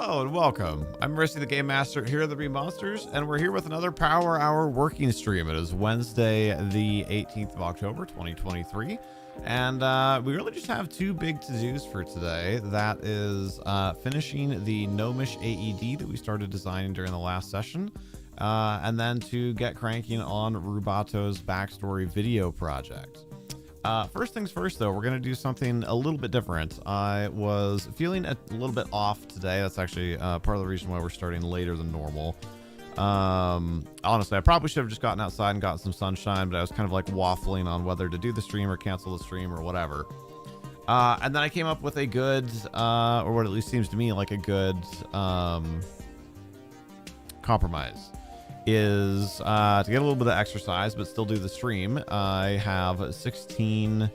Hello and welcome. I'm Risky the Game Master here at HereThereBeMonsters, and we're here with another Power Hour working stream. It is Wednesday, the 18th of October, 2023, and we really just have two big to-dos for today. That is finishing the Gnomish AED that we started designing during the last session, and then to get cranking on Rubato's backstory video project. First things first, though, we're going to do something a little bit different. I was feeling a little bit off today. That's actually part of the reason why we're starting later than normal. Honestly, I probably should have just gotten outside and gotten some sunshine, but I was kind of like waffling on whether to do the stream or cancel the stream or whatever. And then I came up with a good, or what at least seems to me like a good compromise. Is to get a little bit of exercise but still do the stream. I have 16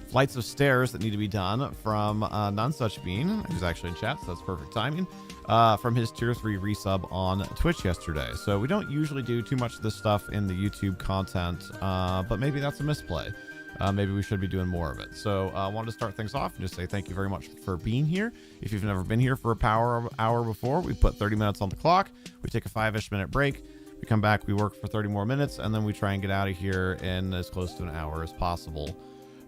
flights of stairs that need to be done from None Such Bean, who's actually in chat, so that's perfect timing, from his tier 3 resub on Twitch yesterday. So we don't usually do too much of this stuff in the YouTube content, but maybe that's a misplay. Maybe we should be doing more of it. So I wanted to start things off and just say thank you very much for being here. If you've never been here for a Power Hour before, we put 30 minutes on the clock. We take a 5-ish minute break. We come back, we work for 30 more minutes, and then we try and get out of here in as close to an hour as possible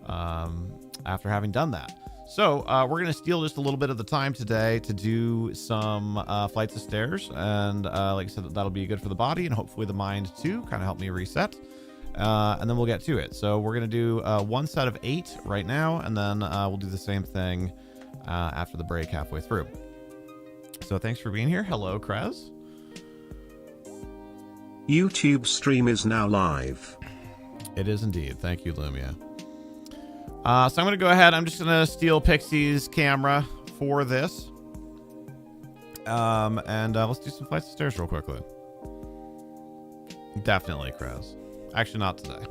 after having done that. So we're going to steal just a little bit of the time today to do some flights of stairs. And like I said, that'll be good for the body and hopefully the mind too, kind of help me reset. And then we'll get to it. So we're going to do one set of 8 right now, and then we'll do the same thing after the break halfway through. So thanks for being here. Hello, Krez. YouTube stream is now live. It is indeed. Thank you, Lumia. So I'm going to go ahead. I'm just going to steal Pixie's camera for this. And let's do some flights of stairs real quickly. Definitely, Krez. Actually, not today.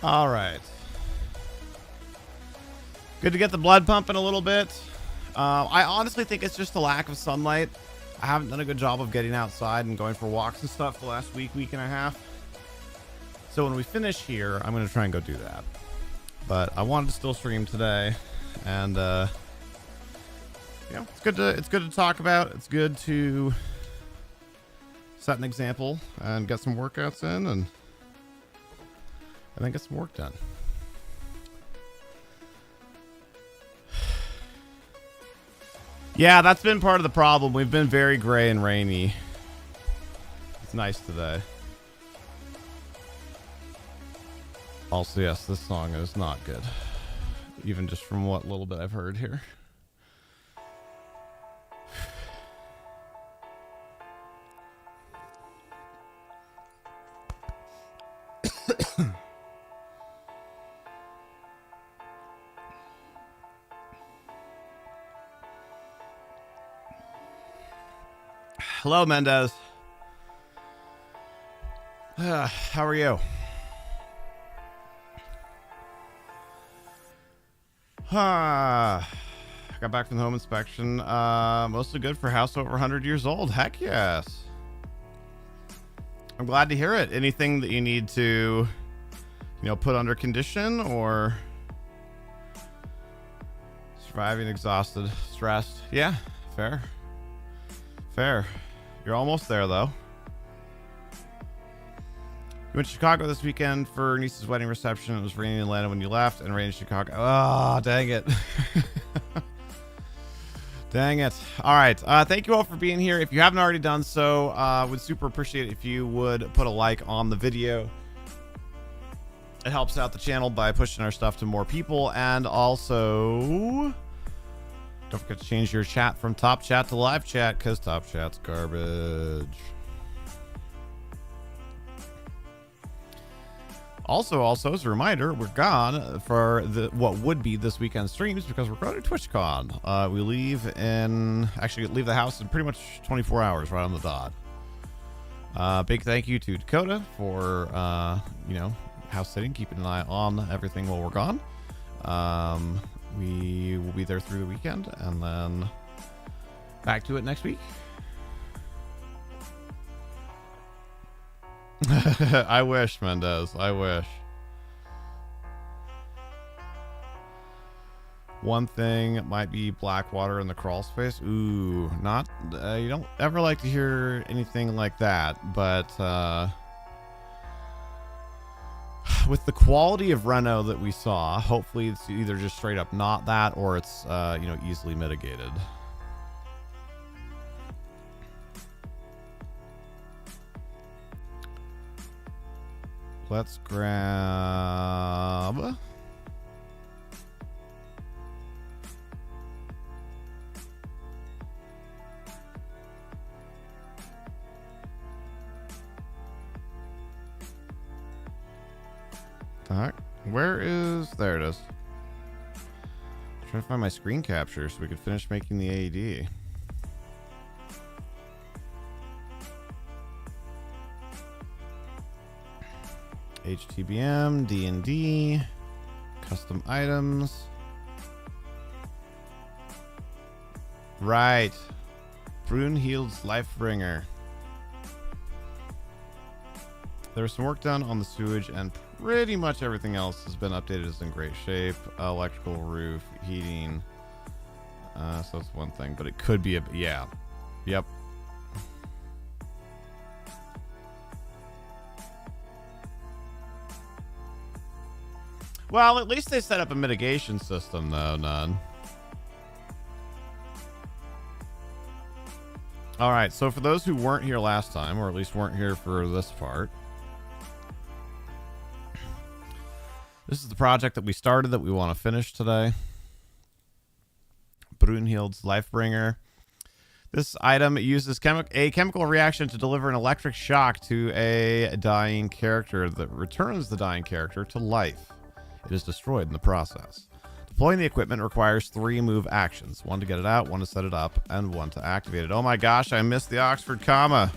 All right. Good to get the blood pumping a little bit. I honestly think it's just a lack of sunlight. I haven't done a good job of getting outside and going for walks and stuff the last week and a half. So when we finish here, I'm going to try and go do that. But I wanted to still stream today, and it's good to talk about. It's good to set an example and get some workouts in, and then get some work done. Yeah, that's been part of the problem. We've been very gray and rainy. It's nice today. Also, yes, this song is not good. Even just from what little bit I've heard here. Hello, Mendez. How are you? Got back from the home inspection. Mostly good for a house over 100 years old. Heck yes. I'm glad to hear it. Anything that you need to, put under condition, or surviving, exhausted, stressed? Yeah, fair. You're almost there, though. You went to Chicago this weekend for niece's wedding reception. It was raining in Atlanta when you left, and raining in Chicago. Oh, dang it. Dang it. All right. Thank you all for being here. If you haven't already done so, would super appreciate it if you would put a like on the video. It helps out the channel by pushing our stuff to more people. And also, don't forget to change your chat from top chat to live chat, because top chat's garbage. Also, as a reminder, we're gone for what would be this weekend streams, because we're going to TwitchCon. We leave the house in pretty much 24 hours, right on the dot. Big thank you to Dakota for, house sitting, keeping an eye on everything while we're gone. We will be there through the weekend, and then back to it next week. I wish, Mendez. I wish. One thing might be black water in the crawl space. Ooh, not. You don't ever like to hear anything like that, but with the quality of reno that we saw, hopefully it's either just straight up not that, or it's easily mitigated. Let's grab the heck? Where is there? It is. I'm trying to find my screen capture so we could finish making the AED. HTBM, D&D, custom items. Right. Brunhild's Lifebringer. There was some work done on the sewage, and pretty much everything else has been updated. It's in great shape. Electrical, roof, heating. So that's one thing, but it could be yeah. Yep. Well, at least they set up a mitigation system, though, none. All right, so for those who weren't here last time, or at least weren't here for this part, this is the project that we started that we want to finish today. Brunhild's Lifebringer. This item uses a chemical reaction to deliver an electric shock to a dying character that returns the dying character to life. It is destroyed in the process. Deploying the equipment requires 3 move actions. 1 to get it out, 1 to set it up, and 1 to activate it. Oh my gosh, I missed the Oxford comma.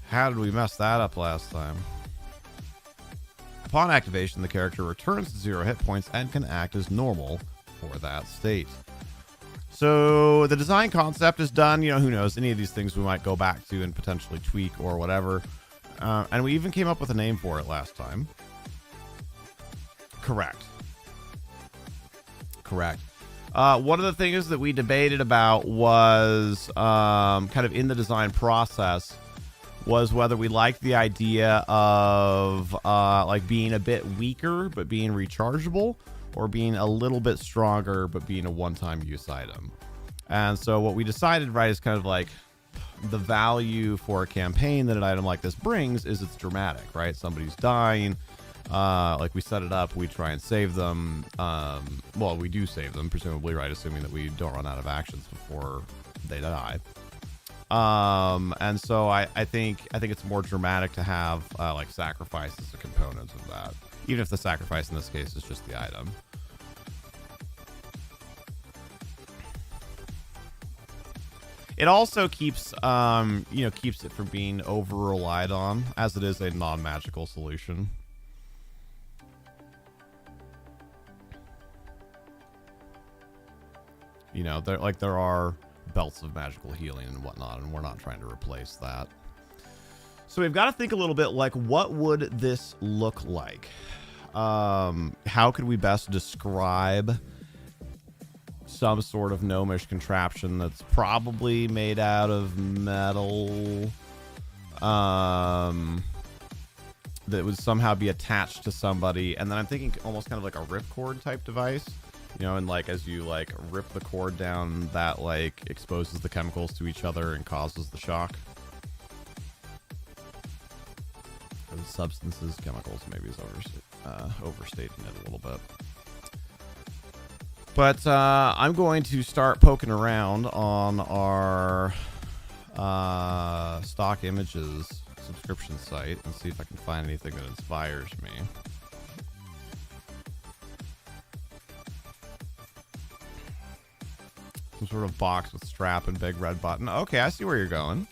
How did we mess that up last time? Upon activation, the character returns to 0 hit points and can act as normal for that state. So the design concept is done. Who knows? Any of these things we might go back to and potentially tweak or whatever. And we even came up with a name for it last time. Correct. One of the things that we debated about was kind of in the design process was whether we liked the idea of like being a bit weaker but being rechargeable, or being a little bit stronger but being a one-time use item. And so what we decided, right, is kind of like the value for a campaign that an item like this brings is it's dramatic, right? Somebody's dying. Like we set it up, we try and save them. Well, we do save them, presumably, right? Assuming that we don't run out of actions before they die. And so I think it's more dramatic to have like sacrifice as a component of that, even if the sacrifice in this case is just the item. It also keeps keeps it from being over relied on, as it is a non-magical solution. You know, there are belts of magical healing and whatnot, and we're not trying to replace that. So we've got to think a little bit like, what would this look like? How could we best describe some sort of gnomish contraption that's probably made out of metal, that would somehow be attached to somebody? And then I'm thinking almost kind of like a ripcord type device. You know, and like as you like rip the cord down, that like exposes the chemicals to each other and causes the shock. Or the substances, chemicals, maybe is overstating it a little bit. But I'm going to start poking around on our stock images subscription site and see if I can find anything that inspires me. Some sort of box with strap and big red button. Okay, I see where you're going.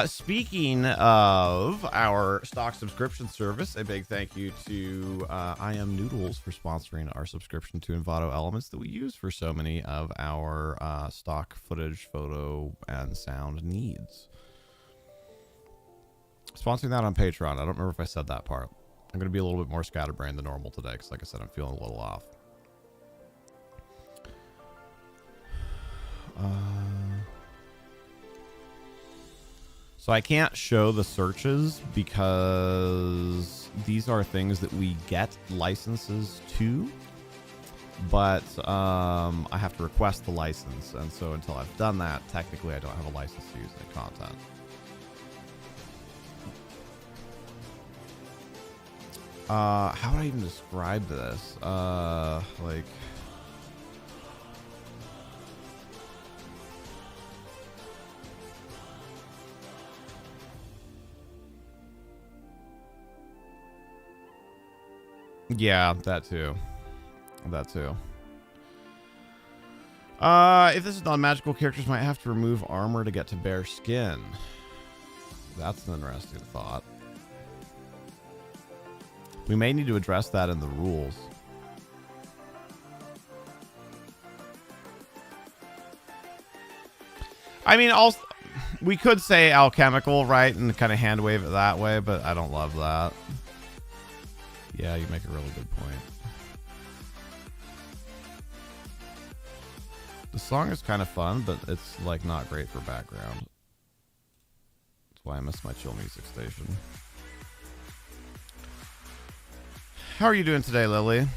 Speaking of our stock subscription service, a big thank you to I Am Noodles for sponsoring our subscription to Envato Elements that we use for so many of our stock footage, photo, and sound needs. Sponsoring that on Patreon. I don't remember if I said that part. I'm going to be a little bit more scatterbrained than normal today because, like I said, I'm feeling a little off. So I can't show the searches because these are things that we get licenses to, but I have to request the license, and so until I've done that, technically I don't have a license to use any content. How would I even describe this? Like... Yeah, that too. That too. If this is non-magical, characters might have to remove armor to get to bare skin. That's an interesting thought. We may need to address that in the rules. I mean, also, we could say alchemical, right? And kind of hand wave it that way, but I don't love that. Yeah, you make a really good point. The song is kind of fun, but it's like not great for background. That's why I miss my chill music station. How are you doing today, Lily?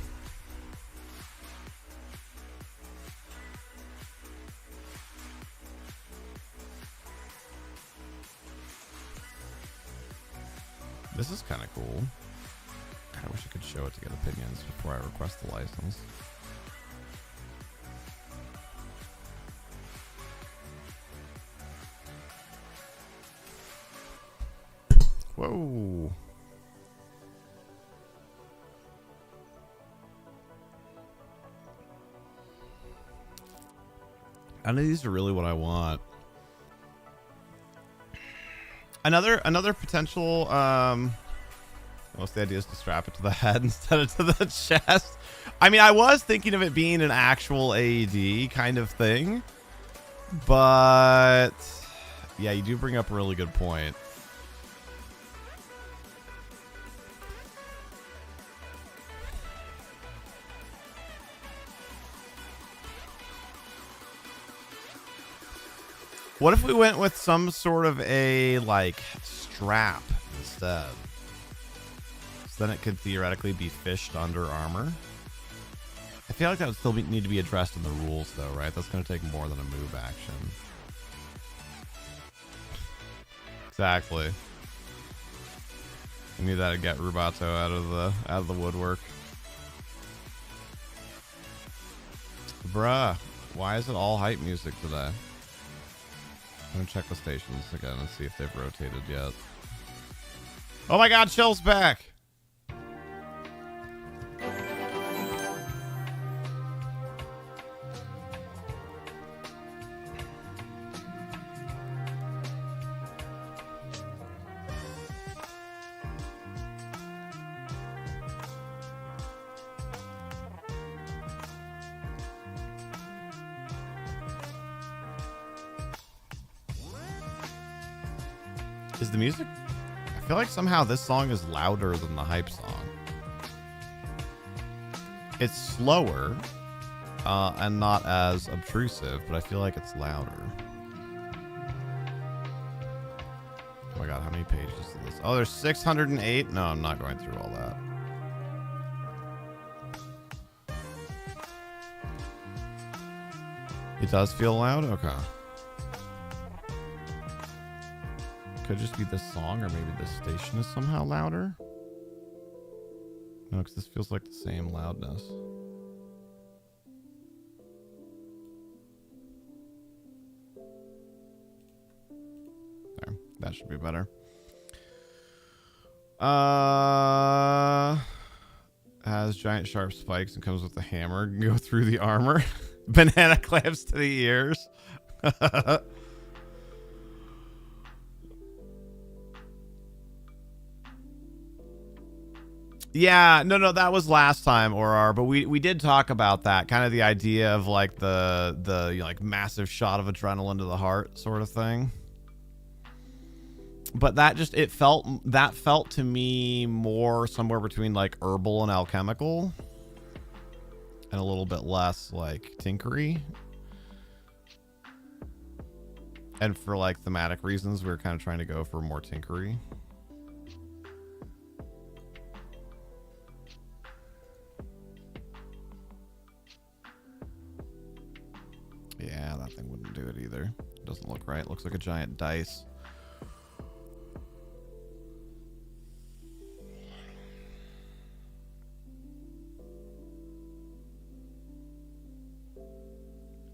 This is kind of cool. I wish I could show it to get opinions before I request the license. Whoa. I know these are really what I want. Another potential most of the idea is to strap it to the head instead of to the chest. I mean, I was thinking of it being an actual AED kind of thing, but yeah, you do bring up a really good point. What if we went with some sort of a, like, strap instead? So then it could theoretically be fished under armor. I feel like that would still need to be addressed in the rules, though, right? That's going to take more than a move action. Exactly. I knew that would get Rubato out of the woodwork. Bruh, why is it all hype music today? I'm gonna check the stations again and see if they've rotated yet. Oh my god, Chill's back! Is the music? I feel like somehow this song is louder than the hype song. It's slower and not as obtrusive, but I feel like it's louder. Oh my god, how many pages is this? Oh, there's 608? No, I'm not going through all that. It does feel loud? Okay. Could just be this song, or maybe this station is somehow louder. No, because this feels like the same loudness. There, that should be better. Has giant sharp spikes and comes with a hammer. Can go through the armor. Banana clamps to the ears. Yeah, no, that was last time, Orar, but we did talk about that, kind of the idea of like the you know, like massive shot of adrenaline to the heart sort of thing. But that just felt to me more somewhere between like herbal and alchemical, and a little bit less like tinkery. And for like thematic reasons, we were kind of trying to go for more tinkery. Yeah, that thing wouldn't do it either. It doesn't look right. It looks like a giant dice.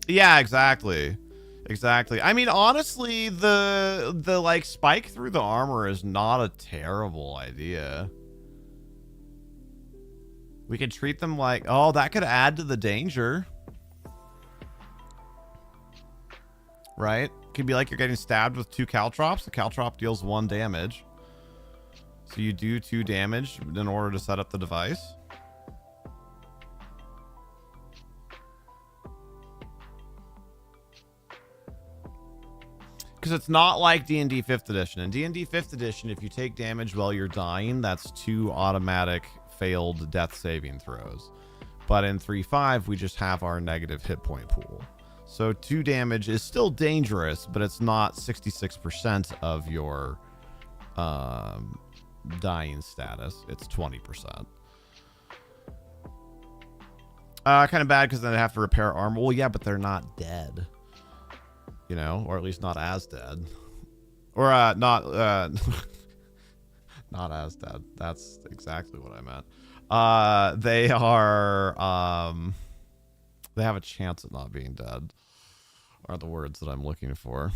Yeah, exactly. Exactly. I mean, honestly, the like spike through the armor is not a terrible idea. We could treat them like, oh, that could add to the danger. Right? Could be like you're getting stabbed with 2 caltrops. The caltrop deals 1 damage. So you do 2 damage in order to set up the device. Because it's not like D&D 5th edition. In D&D 5th edition, if you take damage while you're dying, that's 2 automatic failed death saving throws. But in 3.5, we just have our negative hit point pool. So 2 damage is still dangerous, but it's not 66% of your dying status. It's 20%. Kind of bad because then they have to repair armor. Well, yeah, but they're not dead. You know, or at least not as dead. Or not not as dead. That's exactly what I meant. They are they have a chance at not being dead, are the words that I'm looking for.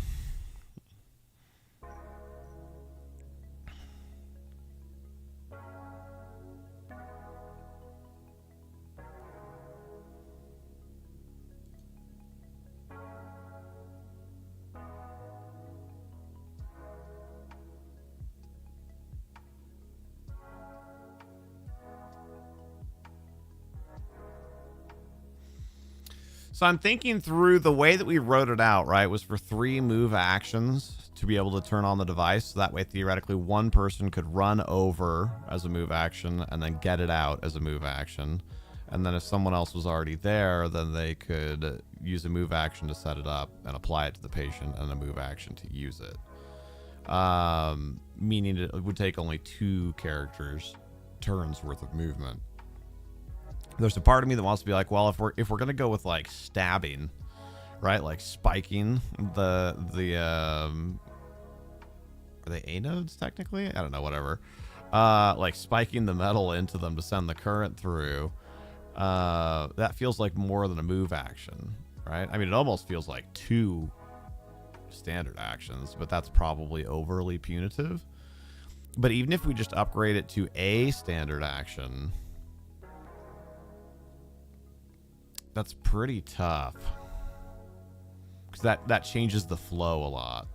So I'm thinking through the way that we wrote it out, right, was for 3 move actions to be able to turn on the device. So that way, theoretically, one person could run over as a move action and then get it out as a move action. And then if someone else was already there, then they could use a move action to set it up and apply it to the patient, and a move action to use it. Meaning it would take only 2 characters' turns worth of movement. There's a part of me that wants to be like, well, if we're gonna go with like stabbing, right? Like spiking the are they anodes technically? I don't know, whatever. Like spiking the metal into them to send the current through. That feels like more than a move action, right? I mean, it almost feels like 2 standard actions, but that's probably overly punitive. But even if we just upgrade it to a standard action, that's pretty tough, because that changes the flow a lot.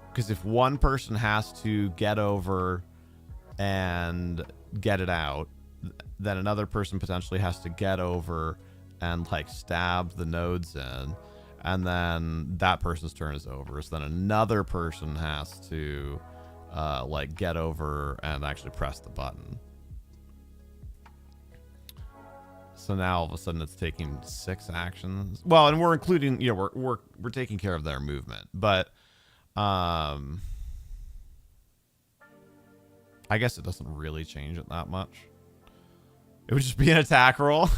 Because if one person has to get over and get it out, then another person potentially has to get over and like stab the nodes in, and then that person's turn is over. So then another person has to like get over and actually press the button. So now all of a sudden it's taking 6 actions. Well, and we're including, you know, we're taking care of their movement, but I guess it doesn't really change it that much. It would just be an attack roll.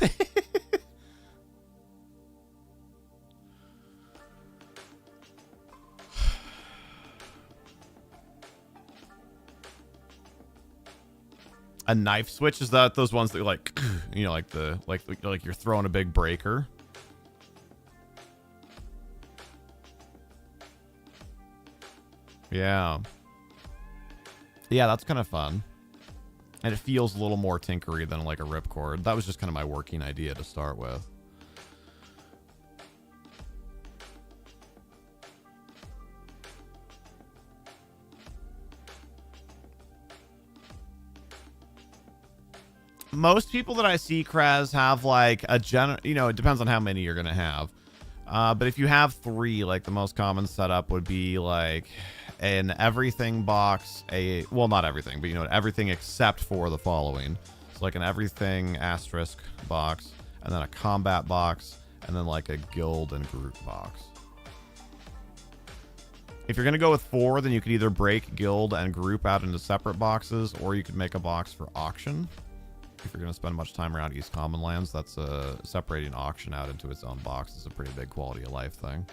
A knife switch, is that those ones that like, you know, like the like you're throwing a big breaker? Yeah, that's kind of fun, and it feels a little more tinkery than like a ripcord. That was just kind of my working idea to start with. Most people that I see, Kraz, have like a you know, it depends on how many you're gonna have. But if you have 3, like the most common setup would be like an everything box, well, not everything, but you know, everything except for the following. So like an everything asterisk box, and then a combat box, and then like a guild and group box. If you're gonna go with 4, then you could either break guild and group out into separate boxes, or you could make a box for auction. If you're going to spend much time around East Common Lands, that's separating auction out into its own box is a pretty big quality of life thing.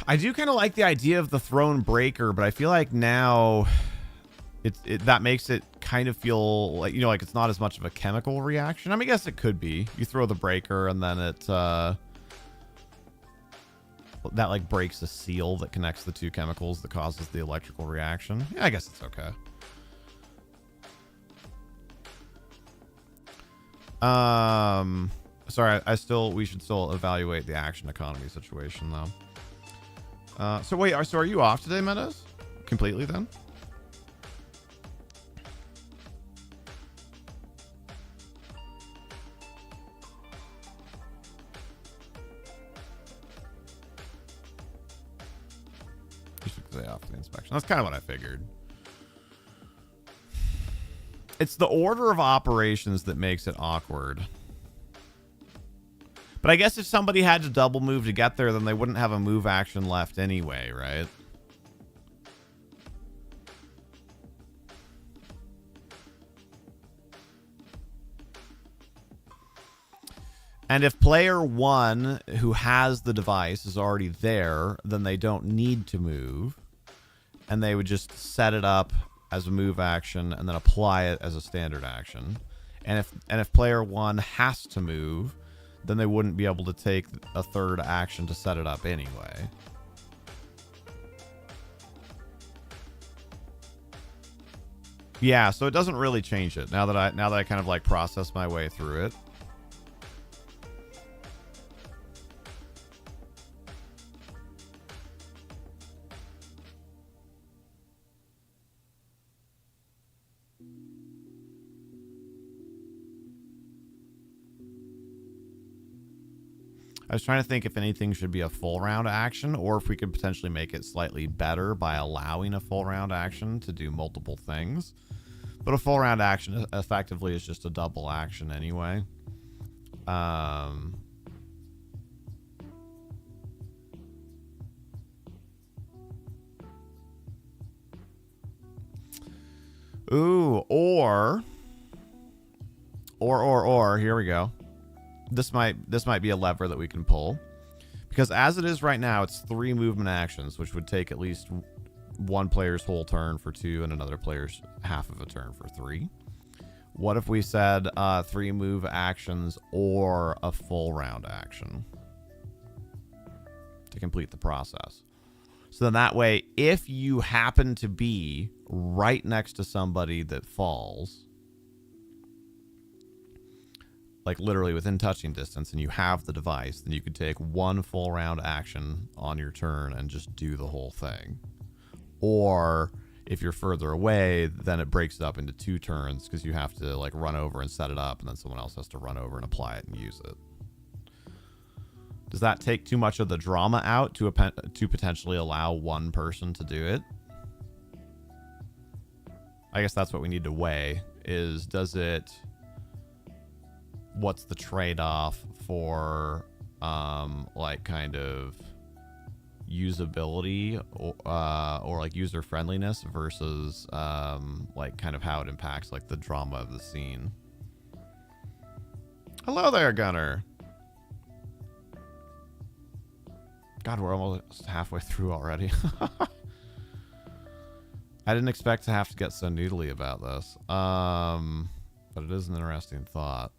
I do kind of like the idea of the throne breaker, but I feel like now that makes it kind of feel like, you know, like it's not as much of a chemical reaction. I mean, I guess it could be. You throw the breaker and then it that like breaks the seal that connects the 2 chemicals that causes the electrical reaction. Yeah, I guess it's okay. Sorry, we should still evaluate the action economy situation though. So wait, are you off today, Meadows? Completely then? You should stay off the inspection. That's kind of what I figured. It's the order of operations that makes it awkward. But I guess if somebody had to double move to get there, then they wouldn't have a move action left anyway, right? And if player 1 who has the device is already there, then they don't need to move. And they would just set it up as a move action and then apply it as a standard action. And if player 1 has to move, then they wouldn't be able to take a 3rd action to set it up anyway. Yeah, so it doesn't really change it now that I kind of like process my way through it. I was trying to think if anything should be a full round action, or if we could potentially make it slightly better by allowing a full round action to do multiple things. But a full round action effectively is just a double action anyway. Ooh, or here we go. This might be a lever that we can pull, because as it is right now, it's 3 movement actions, which would take at least one player's whole turn for 2 and another player's half of a turn for 3. What if we said 3 move actions or a full round action to complete the process? So then that way, if you happen to be right next to somebody that falls, like literally within touching distance, and you have the device, then you could take 1 full round action on your turn and just do the whole thing. Or if you're further away, then it breaks it up into 2 turns, because you have to like run over and set it up, and then someone else has to run over and apply it and use it. Does that take too much of the drama out to potentially allow one person to do it? I guess that's what we need to weigh, is what's the trade-off for like kind of usability or like user friendliness versus like kind of how it impacts like the drama of the scene. Hello there, Gunner. God, we're almost halfway through already. I didn't expect to have to get so noodly about this. But it is an interesting thought.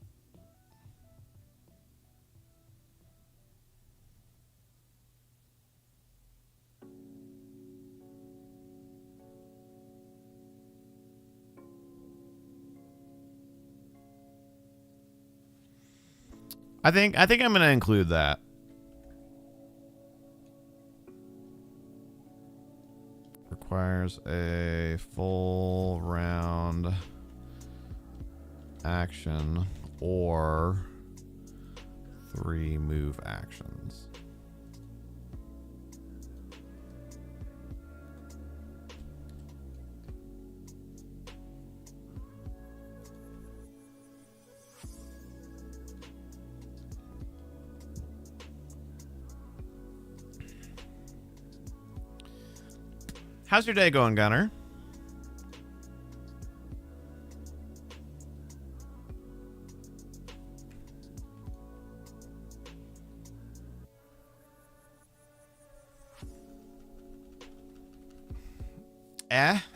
I think I'm going to include that. Requires a full round action or 3 move actions. How's your day going, Gunner?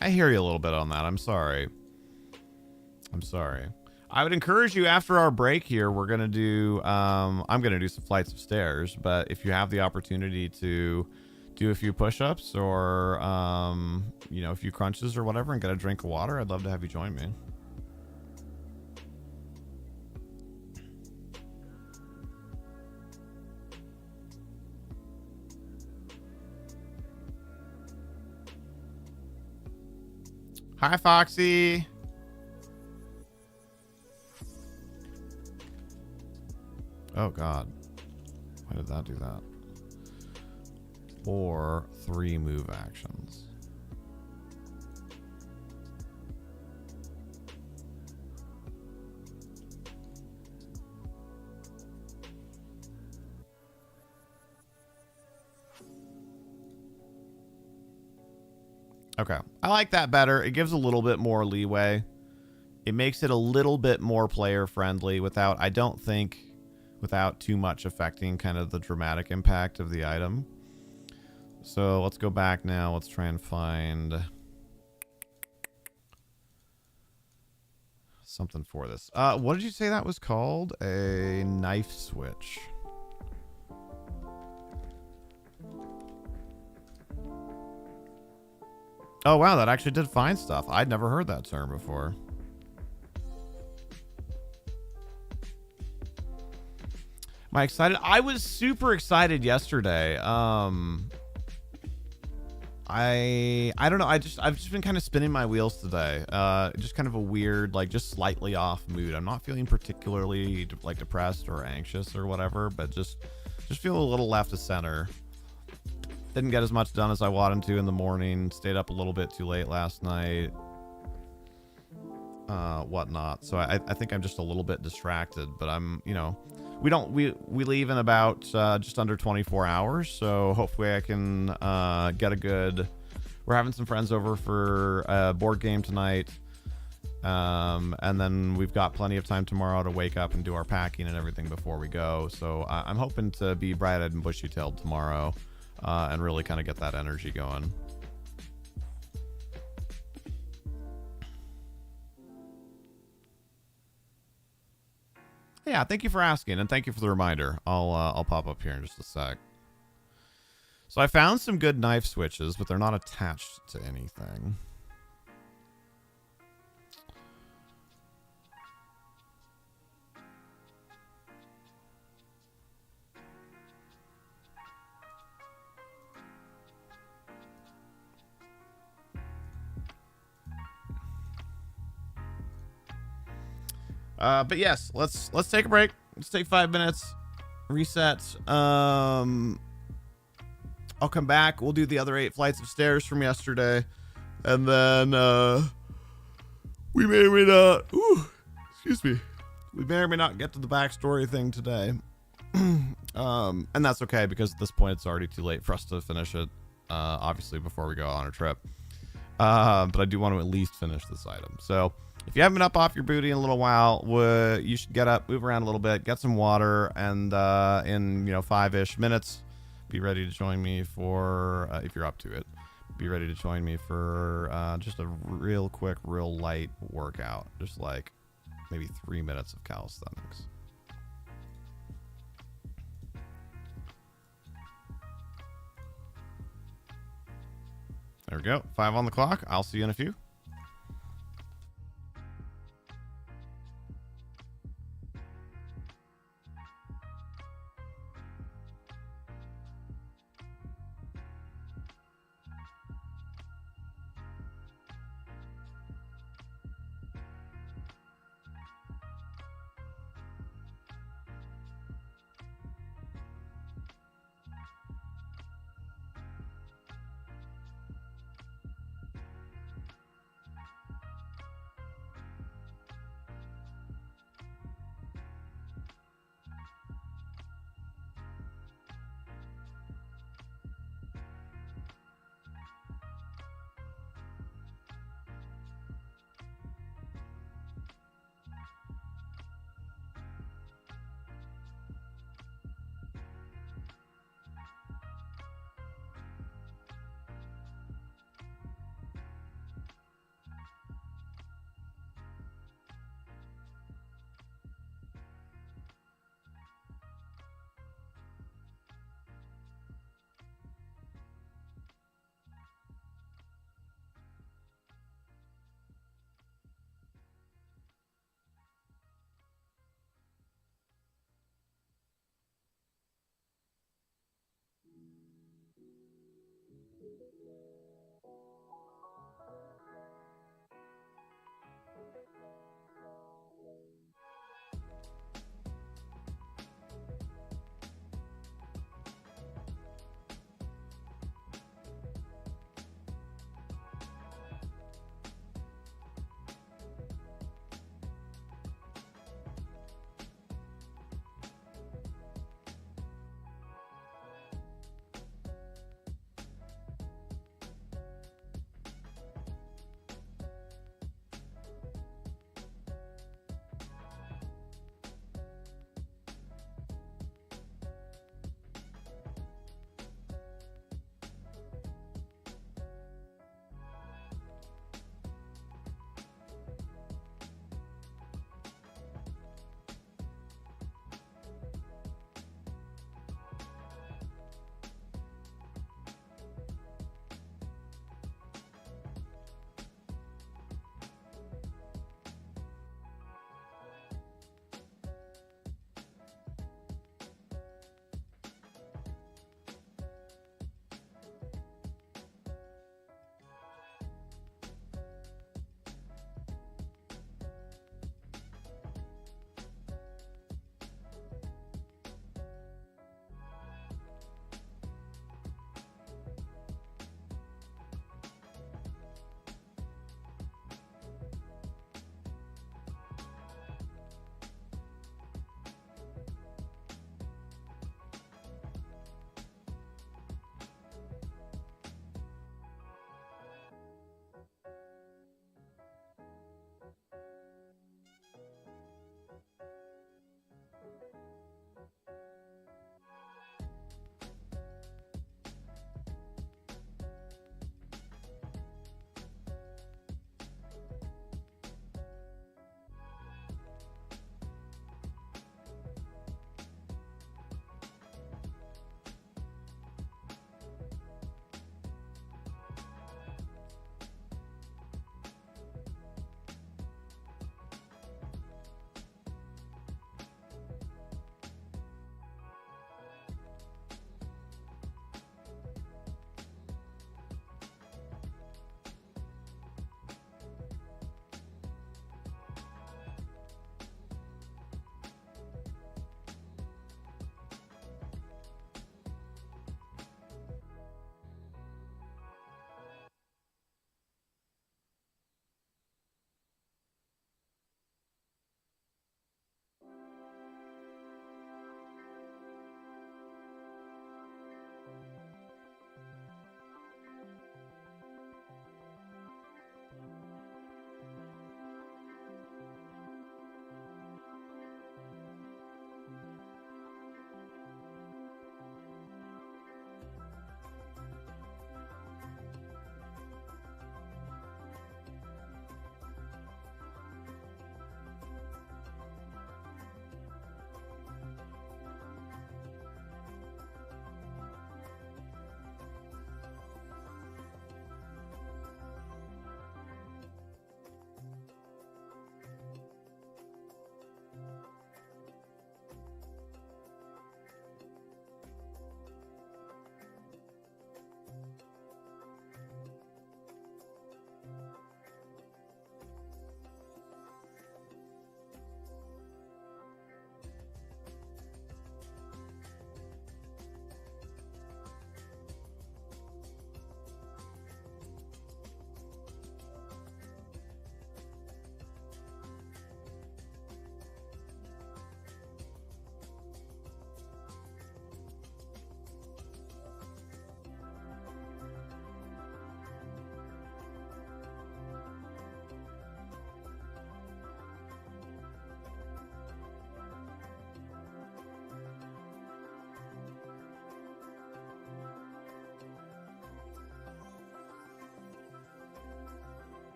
I hear you a little bit on that. I'm sorry. I would encourage you after our break here, we're going to do, I'm going to do some flights of stairs, but if you have the opportunity to do a few push-ups or, you know, a few crunches or whatever and get a drink of water, I'd love to have you join me. Hi, Foxy. Oh, God. Why did that do that? Or 3 move actions. Okay. I like that better. It gives a little bit more leeway. It makes it a little bit more player friendly without, I don't think, without too much affecting kind of the dramatic impact of the item. So let's go back now. Let's try and find something for this. What did you say that was called? A knife switch. Oh, wow. That actually did find stuff. I'd never heard that term before. Am I excited? I was super excited yesterday. I don't know. I've just been kind of spinning my wheels today. Just kind of a weird, like just slightly off mood. I'm not feeling particularly like depressed or anxious or whatever, but just Just feel a little left of center. Didn't get as much done as I wanted to in the morning. Stayed up a little bit too late last night. Whatnot. So I think I'm just a little bit distracted, but I'm, you know, we leave in about just under 24 hours. So hopefully I can get a good, we're having some friends over for a board game tonight. And then we've got plenty of time tomorrow to wake up and do our packing and everything before we go. So I'm hoping to be bright-eyed and bushy-tailed tomorrow, and really kind of get that energy going. Yeah, thank you for asking, and thank you for the reminder. I'll pop up here in just a sec. So I found some good knife switches, but they're not attached to anything. But yes, let's take a break. Let's take 5 minutes, reset. I'll come back. We'll do the other 8 flights of stairs from yesterday, and then we may or may not. Excuse me. We may or may not get to the backstory thing today, and that's okay because at this point it's already too late for us to finish it. Obviously before we go on our trip, but I do want to at least finish this item. So if you haven't been up off your booty in a little while, you should get up, move around a little bit, get some water, and in 5-ish minutes, be ready to join me for, if you're up to it, be ready to join me for just a real quick, real light workout. Just like maybe 3 minutes of calisthenics. There we go. 5 on the clock. I'll see you in a few.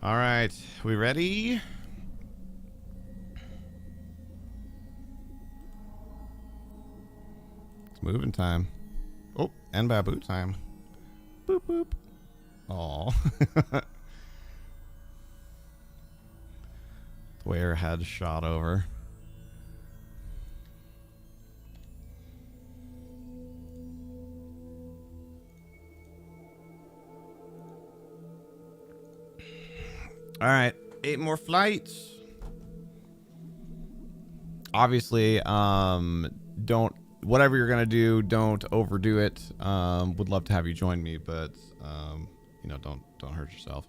All right, we ready? It's moving time. Oh, and Babu time. Boop boop. Aw. The way her head shot over. All right, 8 more flights. Obviously, don't, whatever you're gonna do, don't overdo it. Would love to have you join me, but you know, don't hurt yourself.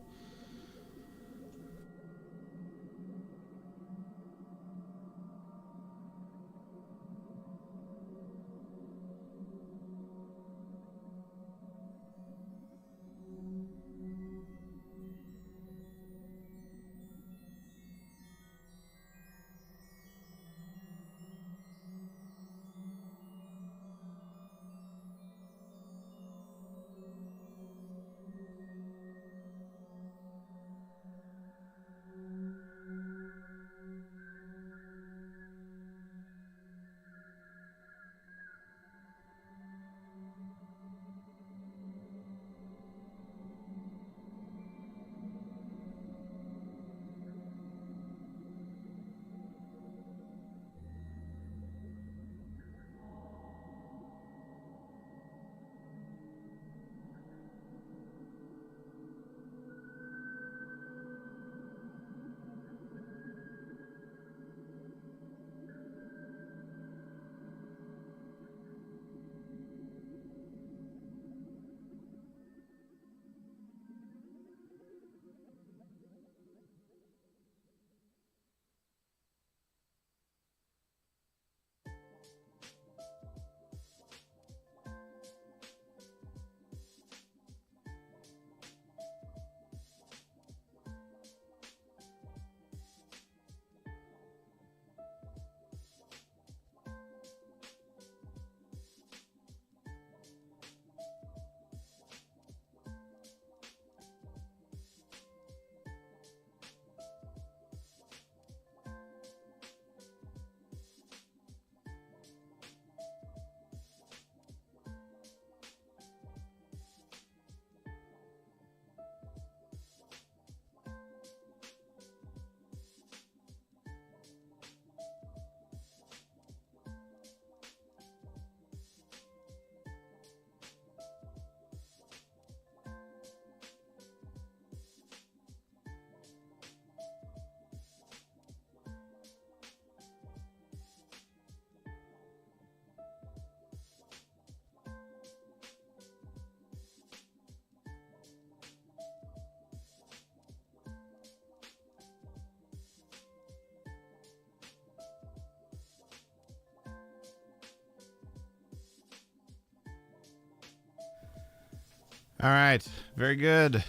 All right, very good.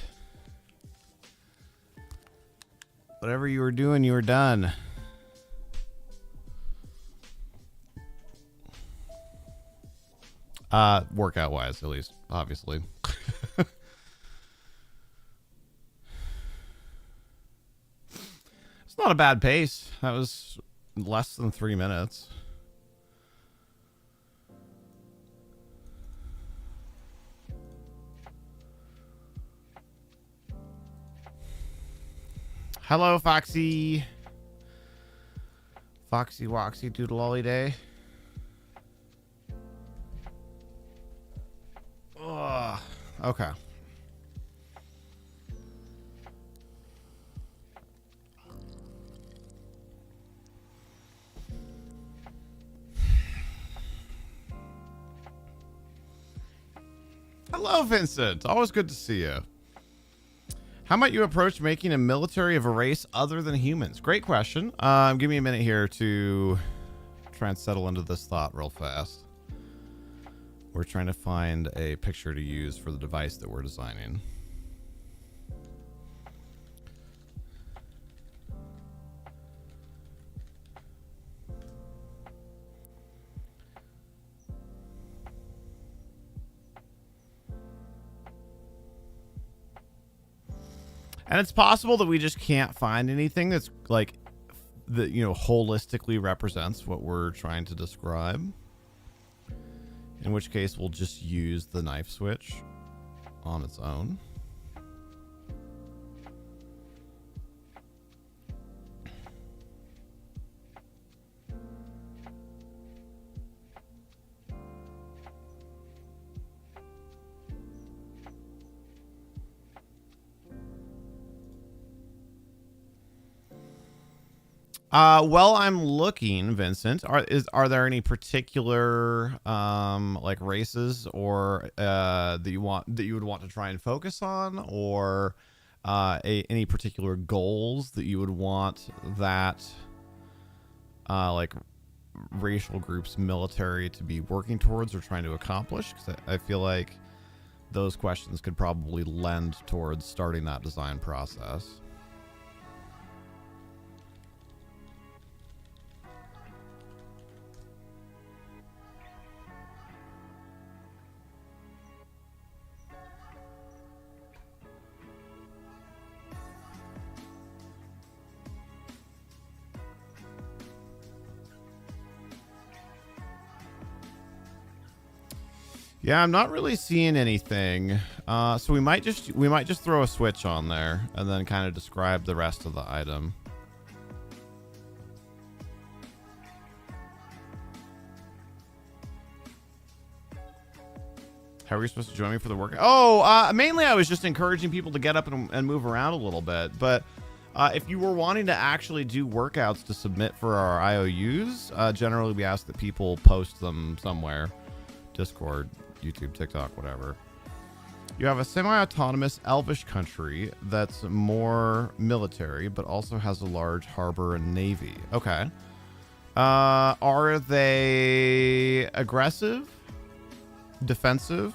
Whatever you were doing, you were done. Workout wise, at least, obviously. It's not a bad pace. That was less than 3 minutes. Hello, Foxy. Foxy Woxy Doodle Day. Ugh. Okay. Hello, Vincent. Always good to see you. How might you approach making a military of a race other than humans? Great question. Give me a minute here to try and settle into this thought real fast. We're trying to find a picture to use for the device that we're designing. And it's possible that we just can't find anything that's like that, you know, holistically represents what we're trying to describe. In which case we'll just use the knife switch on its own. Well, I'm looking, Vincent. Are there any particular like races or that you would want to try and focus on, or any particular goals that you would want that like racial groups, military, to be working towards or trying to accomplish? Because I feel like those questions could probably lend towards starting that design process. Yeah, I'm not really seeing anything. So we might just throw a switch on there and then kind of describe the rest of the item. How are you supposed to join me for the workout? Oh, mainly I was just encouraging people to get up and move around a little bit. But if you were wanting to actually do workouts to submit for our IOUs, generally we ask that people post them somewhere. Discord, YouTube, TikTok, whatever. You have a semi-autonomous elvish country that's more military, but also has a large harbor and navy. Okay. Are they aggressive? Defensive?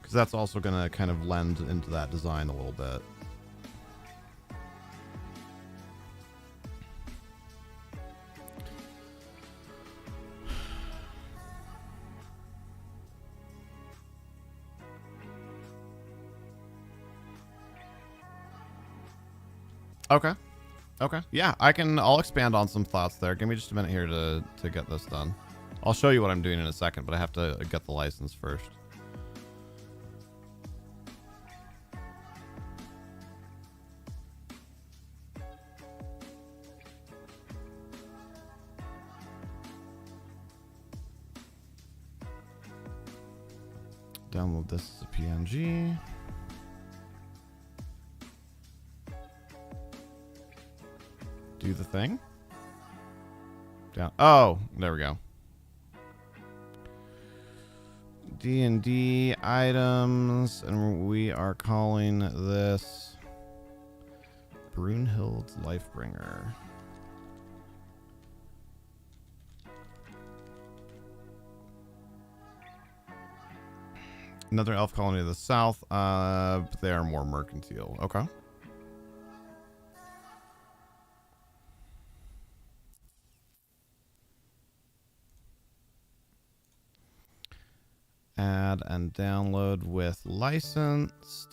Because that's also going to kind of lend into that design a little bit. Okay. Okay. Yeah, I'll expand on some thoughts there. Give me just a minute here to get this done. I'll show you what I'm doing in a second, but I have to get the license first. Download this as a PNG. Do the thing. Down. Oh, there we go. D&D items, and we are calling this Brunhild's Lifebringer. Another elf colony to the south, but they are more mercantile. Okay. Add and download with license.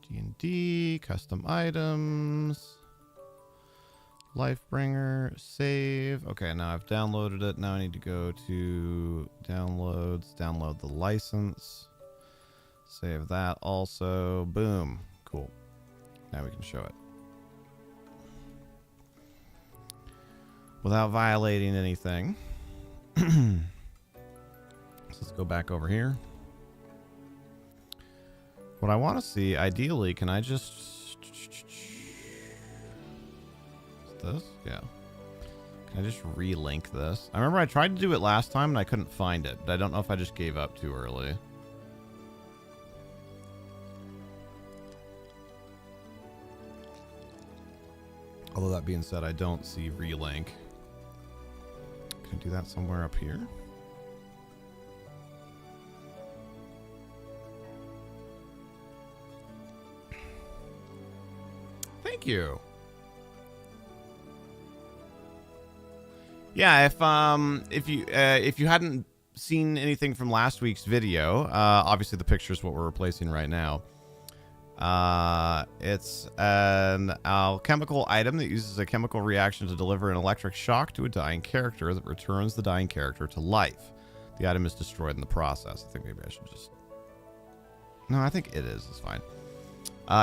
D&D, custom items. Lifebringer, save. Okay, now I've downloaded it. Now I need to go to downloads, download the license. Save that also. Boom. Cool. Now we can show it. Without violating anything. Let's go back over here. What I want to see, ideally, can I just... Is this? Yeah. Can I just relink this? I remember I tried to do it last time and I couldn't find it, but I don't know if I just gave up too early. Although that being said, I don't see relink. Can I do that somewhere up here? Thank you. Yeah, if you hadn't seen anything from last week's video, obviously the picture is what we're replacing right now. It's an alchemical item that uses a chemical reaction to deliver an electric shock to a dying character that returns the dying character to life. The item is destroyed in the process. I think maybe I should just... No, I think it is. It's fine.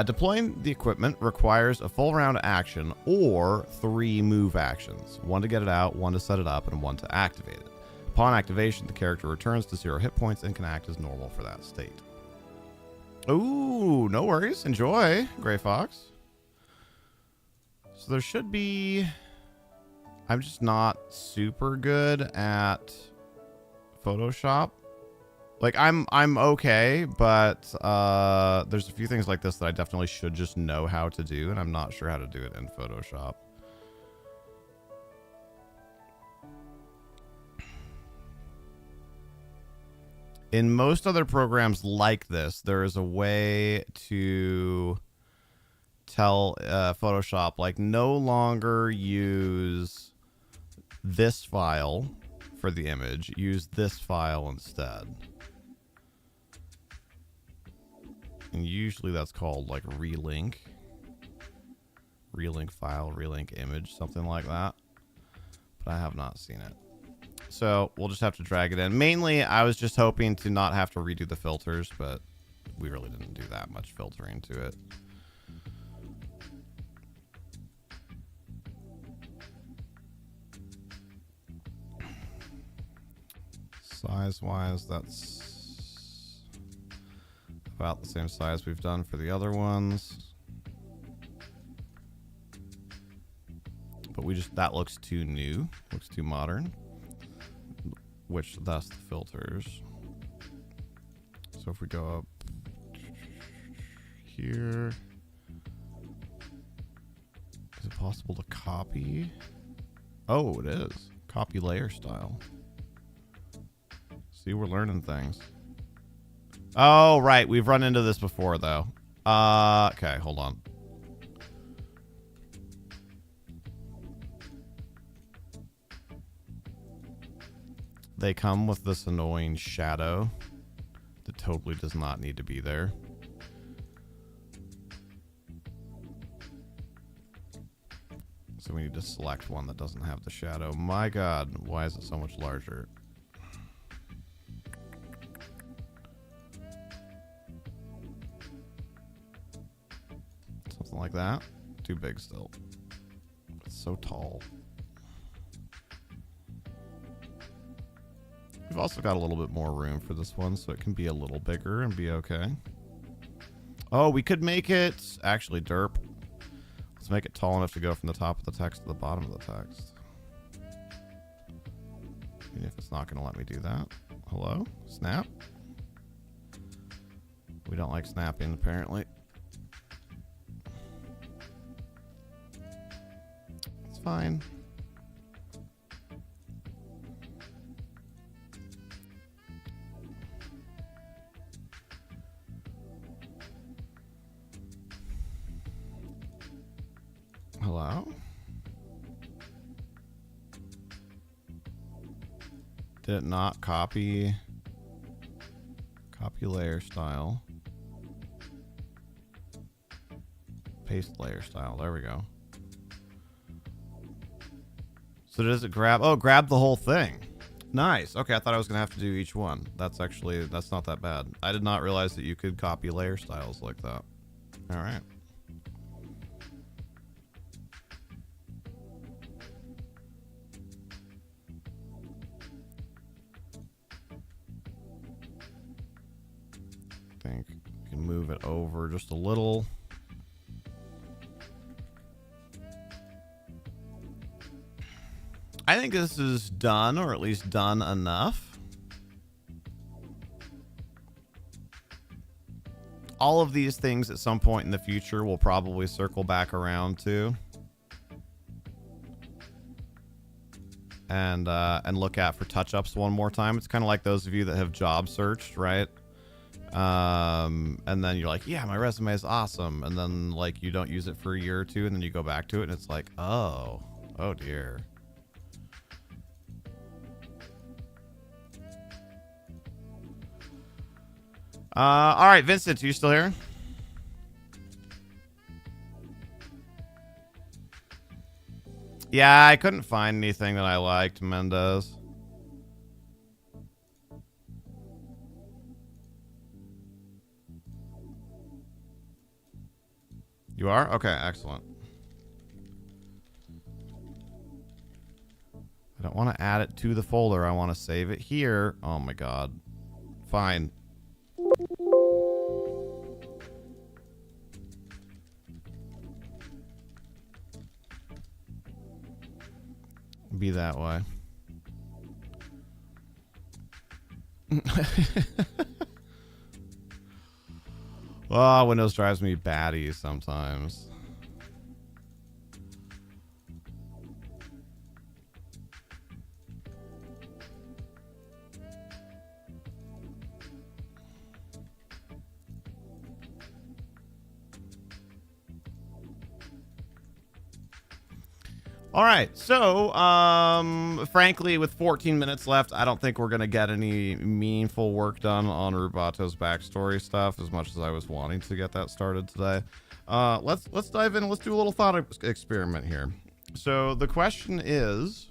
Deploying the equipment requires a full round action or 3 move actions. 1 to get it out, 1 to set it up, and 1 to activate it. Upon activation, the character returns to 0 hit points and can act as normal for that state. Ooh, no worries. Enjoy, Gray Fox. So there should be... I'm just not super good at Photoshop. Like, I'm okay, but there's a few things like this that I definitely should just know how to do, and I'm not sure how to do it in Photoshop. In most other programs like this, there is a way to tell Photoshop, like, no longer use this file for the image, use this file instead. And usually that's called like relink. Relink file, relink image, something like that. But I have not seen it. So we'll just have to drag it in. Mainly, I was just hoping to not have to redo the filters, but we really didn't do that much filtering to it. Size-wise, that's about the same size we've done for the other ones. But we just, that looks too new, looks too modern. Which, that's the filters. So if we go up here, is it possible to copy? Oh, it is. Copy layer style. See, we're learning things. Oh, right. We've run into this before, though. Okay, hold on. They come with this annoying shadow that totally does not need to be there. So we need to select one that doesn't have the shadow. My God, why is it so much larger? Something like that. Too big still. It's so tall. We've also got a little bit more room for this one, so it can be a little bigger and be okay. Oh, we could make it... Actually, derp. Let's make it tall enough to go from the top of the text to the bottom of the text. Even if it's not going to let me do that. Hello? Snap? We don't like snapping, apparently. It's fine. Hello? Did it not copy? Copy layer style. Paste layer style. There we go. So does it grab? Oh, grab the whole thing. Nice. Okay, I thought I was going to have to do each one. That's actually, that's not that bad. I did not realize that you could copy layer styles like that. All right. I think we can move it over just a little. I think this is done, or at least done enough. All of these things at some point in the future we'll probably circle back around to. And look at for touch-ups one more time. It's kind of like those of you that have job searched, right? And then you're like, yeah, my resume is awesome. And then like you don't use it for a year or two, and then you go back to it and it's like, oh dear. All right, Vincent, are you still here? Yeah, I couldn't find anything that I liked, Mendez. You are? Okay, excellent. I don't want to add it to the folder. I want to save it here. Oh my god. Fine. Be that way. Oh, Windows drives me batty sometimes. All right, so frankly, with 14 minutes left, I don't think we're gonna get any meaningful work done on Rubato's backstory stuff as much as I was wanting to get that started today. Let's dive in. Let's do a little thought experiment here. So the question is,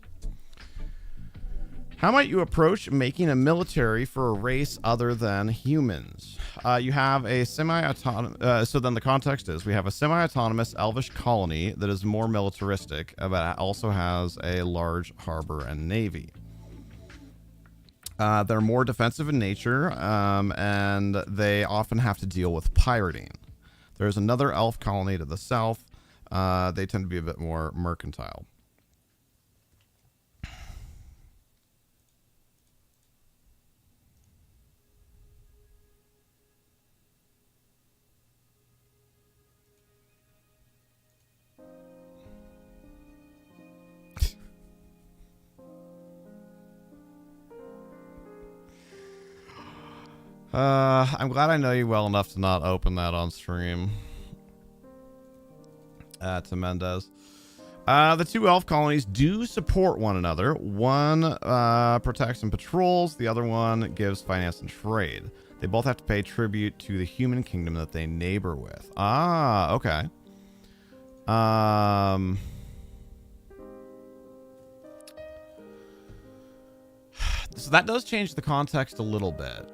how might you approach making a military for a race other than humans? You have a semi-autonomous... so then the context is, we have a semi-autonomous elvish colony that is more militaristic, but also has a large harbor and navy. They're more defensive in nature, and they often have to deal with pirating. There's another elf colony to the south. They tend to be a bit more mercantile. I'm glad I know you well enough to not open that on stream. To Mendez. The two elf colonies do support one another. One protects and patrols. The other one gives finance and trade. They both have to pay tribute to the human kingdom that they neighbor with. Ah, okay. So that does change the context a little bit.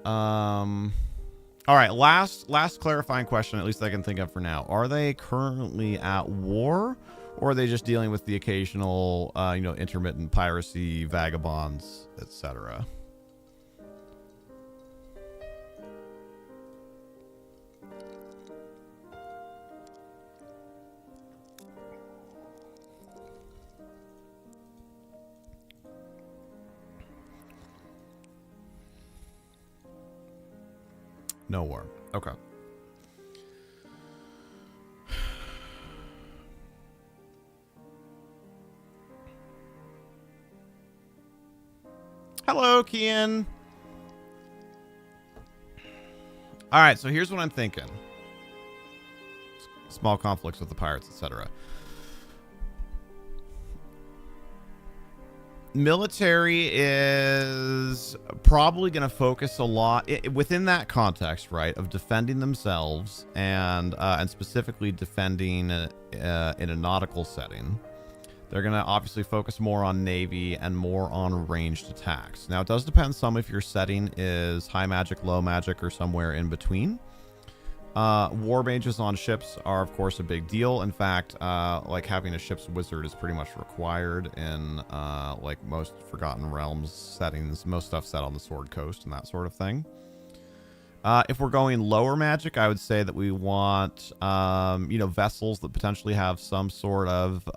All right, last clarifying question, at least I can think of for now. Are they currently at war, or are they just dealing with the occasional, intermittent piracy, vagabonds, etc.? No war. Okay. Hello, Kian. All right, so here's what I'm thinking. Small conflicts with the pirates, etc. Military is probably going to focus a lot within that context, right, of defending themselves and specifically defending in a nautical setting. They're going to obviously focus more on navy and more on ranged attacks. Now, it does depend some if your setting is high magic, low magic, or somewhere in between. War mages on ships are, of course, a big deal. In fact, like having a ship's wizard is pretty much required in like most Forgotten Realms settings. Most stuff set on the Sword Coast and that sort of thing. If we're going lower magic, I would say that we want, vessels that potentially have some sort of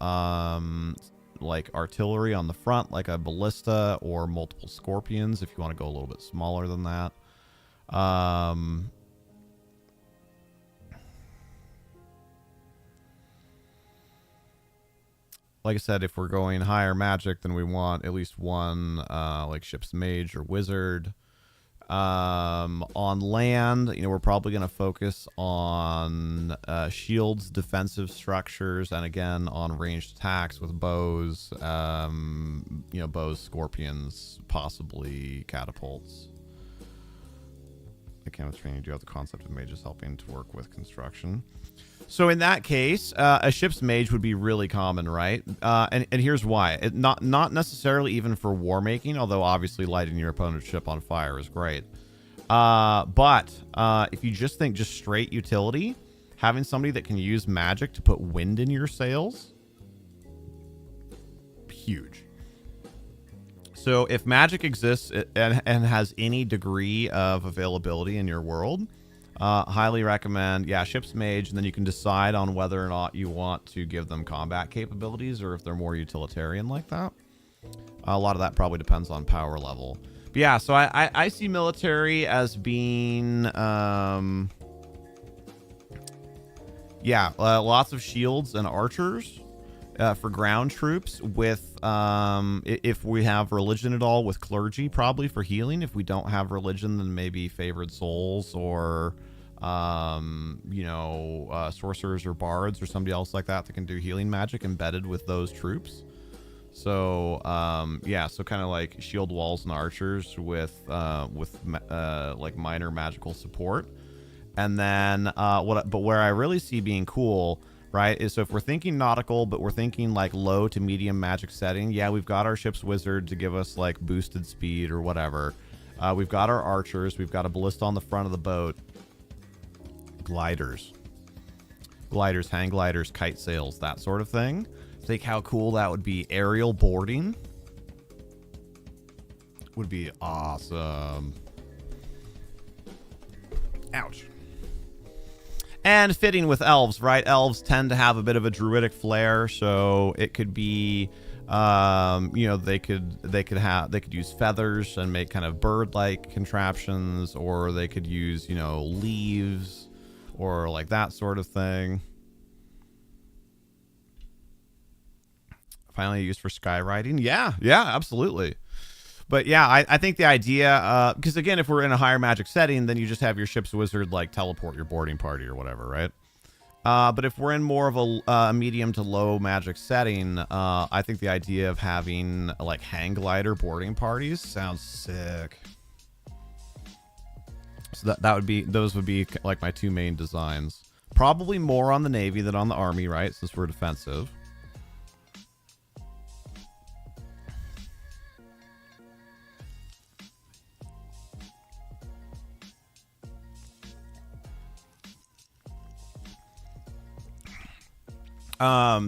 like artillery on the front, like a ballista or multiple scorpions. If you want to go a little bit smaller than that. Like I said, if we're going higher magic, then we want at least one like ship's mage or wizard. On land, we're probably going to focus on shields, defensive structures, and again on ranged attacks with bows. Bows, scorpions, possibly catapults. I can't training. Do you have the concept of mages helping to work with construction? So in that case, a ship's mage would be really common, right? And here's why. Not necessarily even for war making, although obviously lighting your opponent's ship on fire is great. But if you just think just straight utility, having somebody that can use magic to put wind in your sails, huge. So if magic exists and has any degree of availability in your world, highly recommend, yeah, ship's mage, and then you can decide on whether or not you want to give them combat capabilities or if they're more utilitarian like that. A lot of that probably depends on power level. But yeah, so I see military as being, yeah, lots of shields and archers for ground troops with, if we have religion at all, with clergy probably for healing. If we don't have religion, then maybe favored souls or, you know, sorcerers or bards or somebody else like that can do healing magic embedded with those troops. So, yeah, so kind of like shield walls and archers with like minor magical support. And then, but where I really see being cool, right, is so if we're thinking nautical, but we're thinking like low to medium magic setting, yeah, we've got our ship's wizard to give us like boosted speed or whatever. We've got our archers, we've got a ballista on the front of the boat, gliders, hang gliders, kite sails, that sort of thing. Think how cool that would be. Aerial boarding would be awesome. Ouch. And fitting with elves, right? Elves tend to have a bit of a druidic flair, so it could be, you know, they could use feathers and make kind of bird-like contraptions, or they could use, you know, leaves or like that sort of thing. Finally used for skywriting. Yeah, absolutely. But yeah, I think the idea, because again, if we're in a higher magic setting, then you just have your ship's wizard like teleport your boarding party or whatever, right? But if we're in more of a medium to low magic setting, I think the idea of having like hang glider boarding parties sounds sick. So those would be like my two main designs. Probably more on the Navy than on the Army, right? Since we're defensive.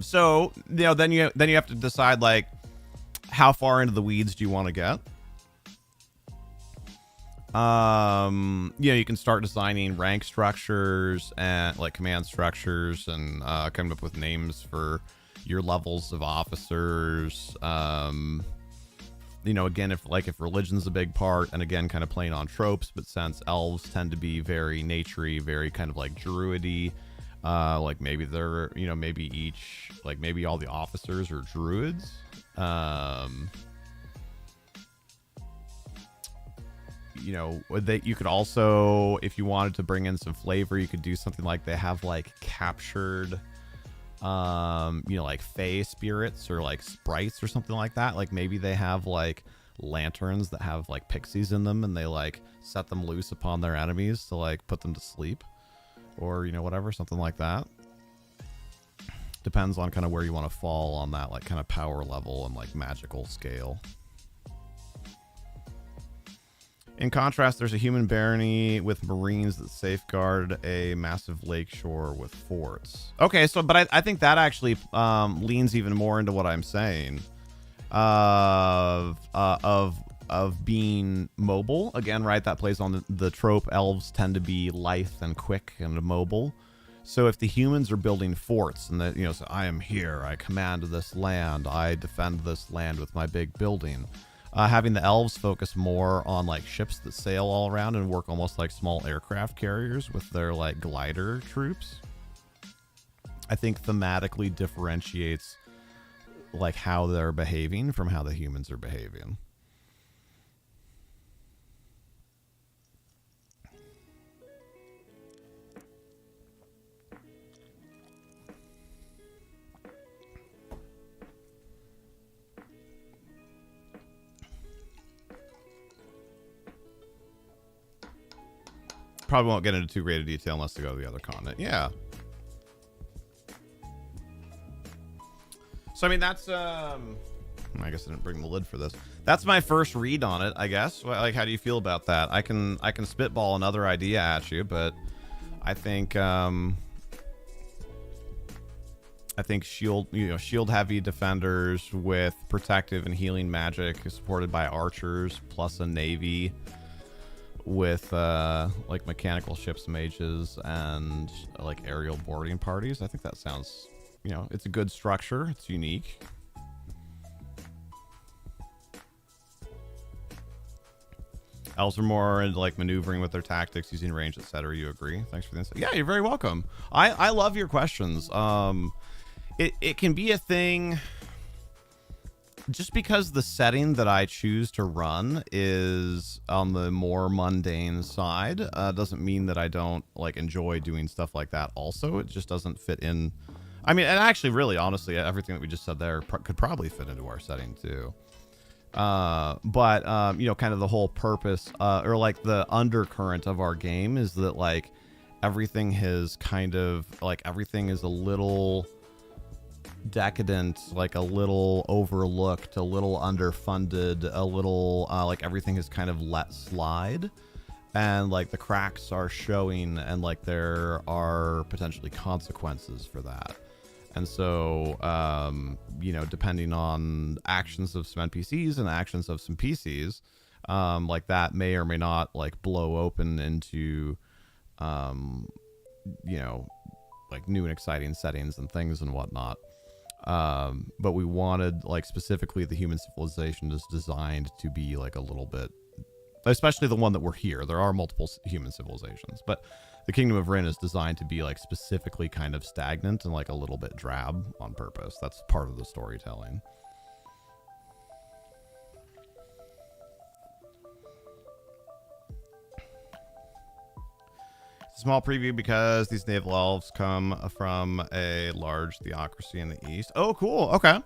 So, you know, then you have to decide like how far into the weeds do you want to get. You know, you can start designing rank structures and like command structures and coming up with names for your levels of officers. You know, again, if religion's a big part, and again, kind of playing on tropes, but since elves tend to be very naturey, very kind of like druidy, like maybe they're, you know, maybe all the officers are druids. You know, you could also, if you wanted to bring in some flavor, you could do something like they have like captured, you know, like fae spirits or like sprites or something like that. Like maybe they have like lanterns that have like pixies in them, and they like set them loose upon their enemies to like put them to sleep, or, you know, whatever, something like that. Depends on kind of where you want to fall on that like kind of power level and like magical scale. In contrast, there's a human barony with marines that safeguard a massive lakeshore with forts. Okay, so, but I think that actually leans even more into what I'm saying of being mobile. Again, right, that plays on the trope. Elves tend to be lithe and quick and mobile. So if the humans are building forts and that, you know, so I am here, I command this land, I defend this land with my big building. Having the elves focus more on like ships that sail all around and work almost like small aircraft carriers with their like glider troops, I think thematically differentiates like how they're behaving from how the humans are behaving. Probably won't get into too great a detail unless they go to the other continent. Yeah. So I mean, that's I guess I didn't bring the lid for this. That's my first read on it, I guess. Like, how do you feel about that? I can spitball another idea at you, but I think shield heavy defenders with protective and healing magic supported by archers plus a navy with like mechanical ships, mages, and like aerial boarding parties. I think that sounds, it's a good structure. It's unique. Elves are more into like maneuvering with their tactics, using range, etc. You agree? Thanks for the insight. Yeah, you're very welcome. I love your questions. It can be a thing. Just because the setting that I choose to run is on the more mundane side, doesn't mean that I don't like enjoy doing stuff like that. Also, it just doesn't fit in. I mean, and actually, really, honestly, everything that we just said there could probably fit into our setting too. But kind of the whole purpose, or like the undercurrent of our game is that like everything has kind of like everything is a little decadent, like a little overlooked, a little underfunded, a little like everything is kind of let slide, and like the cracks are showing, and like there are potentially consequences for that. And so, depending on actions of some NPCs and actions of some PCs, like that may or may not like blow open into, like new and exciting settings and things and whatnot. But we wanted, like, specifically the human civilization is designed to be like a little bit, especially the one that we're here. There are multiple human civilizations, but the Kingdom of Rin is designed to be like specifically kind of stagnant and like a little bit drab on purpose. That's part of the storytelling. Small preview because these naval elves come from a large theocracy in the east. Oh, cool. Okay.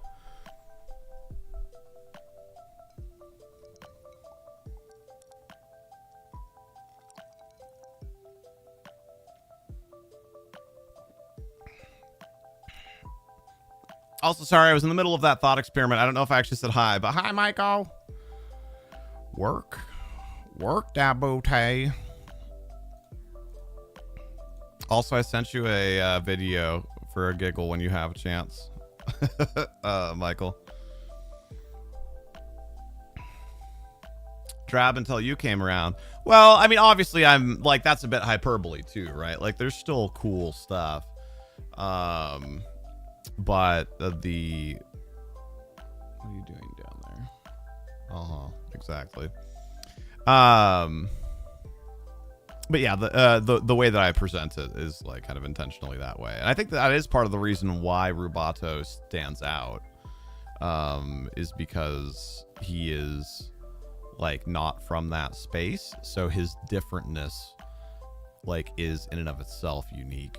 Also, sorry, I was in the middle of that thought experiment. I don't know if I actually said hi, but hi, Michael. Work, Dabote. Also, I sent you a video for a giggle when you have a chance, Michael. Drab until you came around. Well, I mean, obviously, I'm like, that's a bit hyperbole too, right? Like, there's still cool stuff. But what are you doing down there? Exactly. But yeah, the way that I present it is like kind of intentionally that way, and I think that is part of the reason why Rubato stands out, is because he is like not from that space, so his differentness like is in and of itself unique.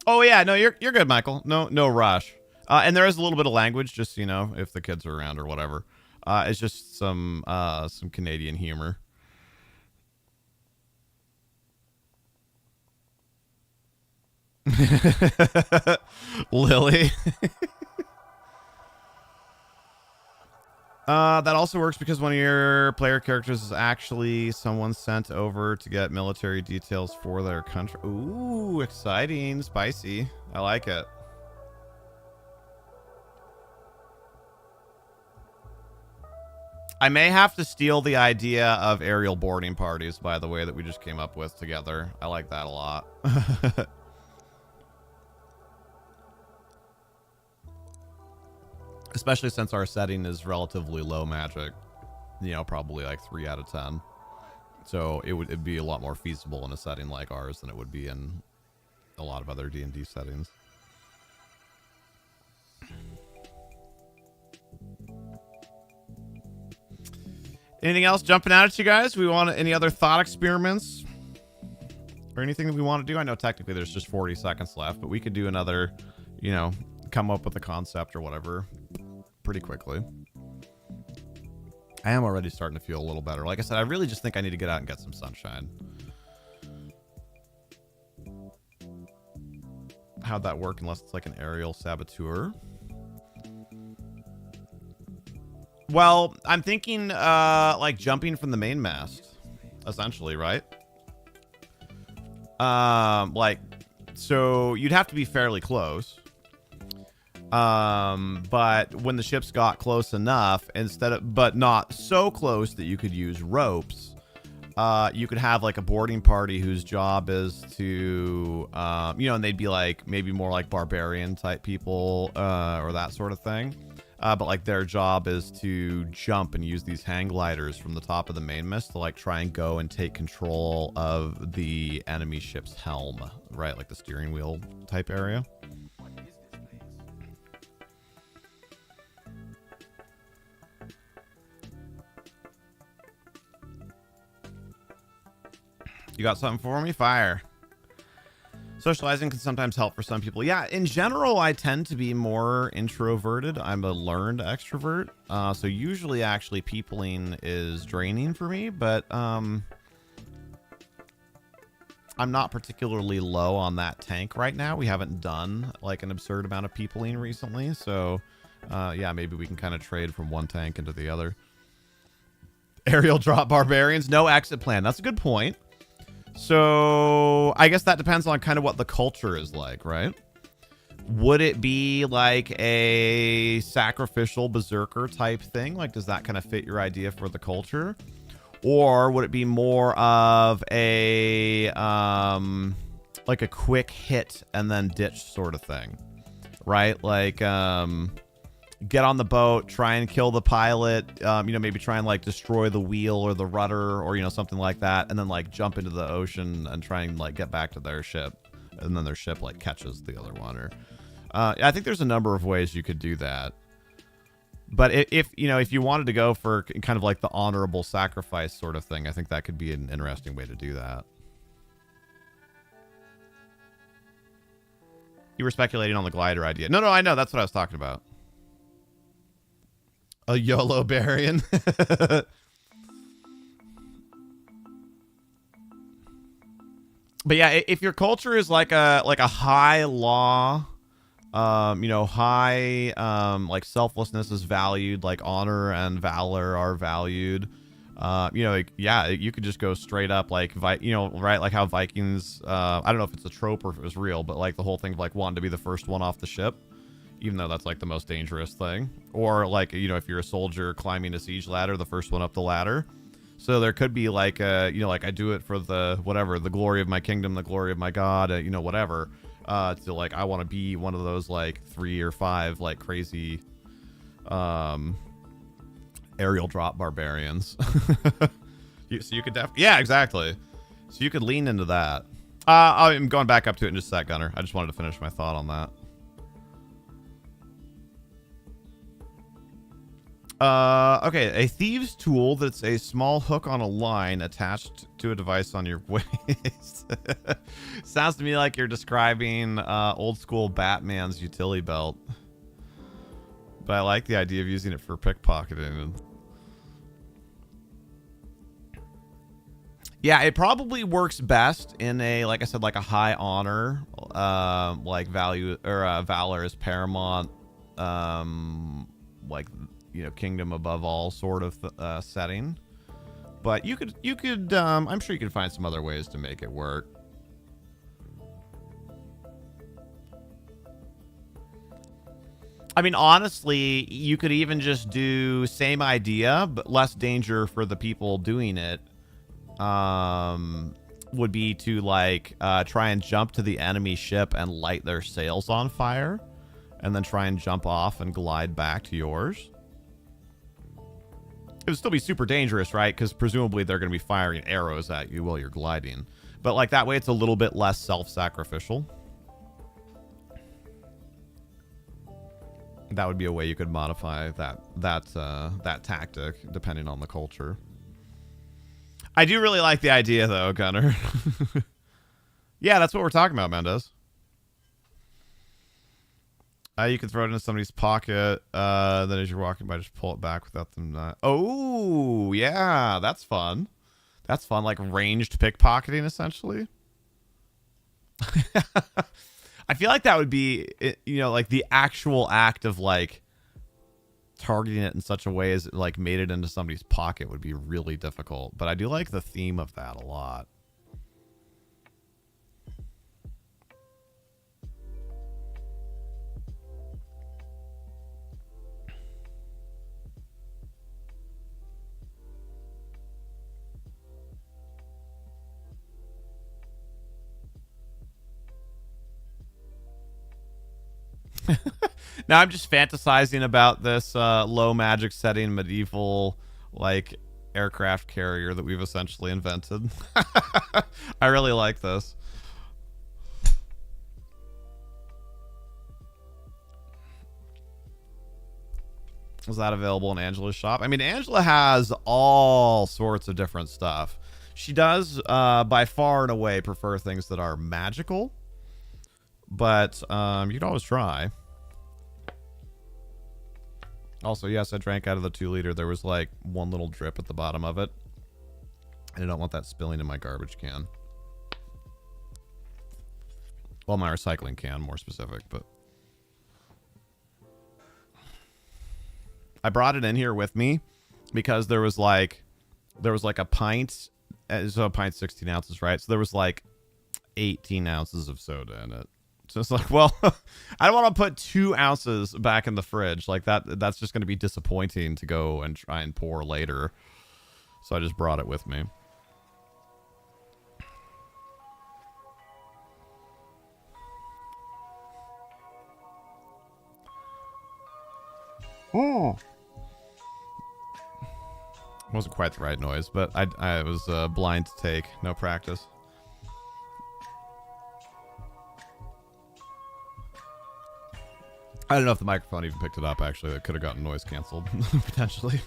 Oh yeah, no, you're good, Michael. No rush. And there is a little bit of language, just if the kids are around or whatever. It's just some Canadian humor. Lily. That also works because one of your player characters is actually someone sent over to get military details for their country. Ooh, exciting, spicy. I like it. I may have to steal the idea of aerial boarding parties, by the way, that we just came up with together. I like that a lot. Especially since our setting is relatively low magic, probably like 3 out of 10. So it'd be a lot more feasible in a setting like ours than it would be in a lot of other D&D settings. Anything else jumping out at you guys? We want any other thought experiments or anything that we want to do? I know technically there's just 40 seconds left, but we could do another, come up with a concept or whatever pretty quickly. I am already starting to feel a little better. Like I said, I really just think I need to get out and get some sunshine. how'd that work unless it's like an aerial saboteur. Well, I'm thinking like jumping from the main mast, essentially, right? Like, so you'd have to be fairly close. But when the ships got close enough, but not so close that you could use ropes, you could have like a boarding party whose job is to, and they'd be like maybe more like barbarian type people, or that sort of thing. But like their job is to jump and use these hang gliders from the top of the main mast to like try and go and take control of the enemy ship's helm, right? Like the steering wheel type area. You got something for me? Fire. Socializing can sometimes help for some people. Yeah, in general, I tend to be more introverted. I'm a learned extrovert. So usually actually peopling is draining for me, but I'm not particularly low on that tank right now. We haven't done like an absurd amount of peopling recently. So yeah, maybe we can kind of trade from one tank into the other. Aerial drop barbarians, no exit plan. That's a good point. So I guess that depends on kind of what the culture is like, right? Would it be like a sacrificial berserker type thing? Like, does that kind of fit your idea for the culture? Or would it be more of a, like a quick hit and then ditch sort of thing, right? Like, get on the boat, try and kill the pilot, maybe try and like destroy the wheel or the rudder or, something like that. And then like jump into the ocean and try and like get back to their ship. And then their ship like catches the other one. Or, I think there's a number of ways you could do that. But if you wanted to go for kind of like the honorable sacrifice sort of thing, I think that could be an interesting way to do that. You were speculating on the glider idea. No, I know. That's what I was talking about. A YOLO Barian. But yeah, if your culture is like a high law, high like selflessness is valued, like honor and valor are valued. Yeah, you could just go straight up like right, like how Vikings. I don't know if it's a trope or if it was real, but like the whole thing of like wanting to be the first one off the ship. Even though that's like the most dangerous thing. Or like, if you're a soldier climbing a siege ladder, the first one up the ladder. So there could be like, like I do it for the, whatever, the glory of my kingdom, the glory of my God, whatever. To like, I want to be one of those like 3 or 5 like crazy aerial drop barbarians. So you could yeah, exactly. So you could lean into that. I'm going back up to it in just a sec, Gunner. I just wanted to finish my thought on that. Okay, a thieves tool that's a small hook on a line attached to a device on your waist. Sounds to me like you're describing old school Batman's utility belt. But I like the idea of using it for pickpocketing. Yeah, it probably works best in a, like I said, like a high honor, like value or valor is paramount, like, kingdom above all sort of setting. But you could I'm sure you could find some other ways to make it work. I mean, honestly, you could even just do same idea, but less danger for the people doing it. Would be to like try and jump to the enemy ship and light their sails on fire, and then try and jump off and glide back to yours. It would still be super dangerous, right? Because presumably they're going to be firing arrows at you while you're gliding. But like that way, it's a little bit less self-sacrificial. That would be a way you could modify that tactic depending on the culture. I do really like the idea, though, Gunner. Yeah, that's what we're talking about, Mendez. You can throw it into somebody's pocket. Then as you're walking by, just pull it back without them not... Oh, yeah, that's fun. That's fun, like ranged pickpocketing, essentially. I feel like that would be, you know, like the actual act of like targeting it in such a way as it like made it into somebody's pocket would be really difficult. But I do like the theme of that a lot. Now I'm just fantasizing about this low magic setting medieval like aircraft carrier that we've essentially invented. I really like this. Is that available in Angela's shop? I mean, Angela has all sorts of different stuff. She does by far and away prefer things that are magical, but you could always try. Also, yes, I drank out of the 2-liter. There was like one little drip at the bottom of it. And I don't want that spilling in my garbage can. Well, my recycling can, more specific, but I brought it in here with me because there was like a pint. So a pint 16 ounces, right? So there was like 18 ounces of soda in it. So it's like, well, I don't want to put 2 ounces back in the fridge like that. That's just going to be disappointing to go and try and pour later. So I just brought it with me. Oh, wasn't quite the right noise, but I was blind to take, no practice. I don't know if the microphone even picked it up, actually. That could have gotten noise canceled, potentially.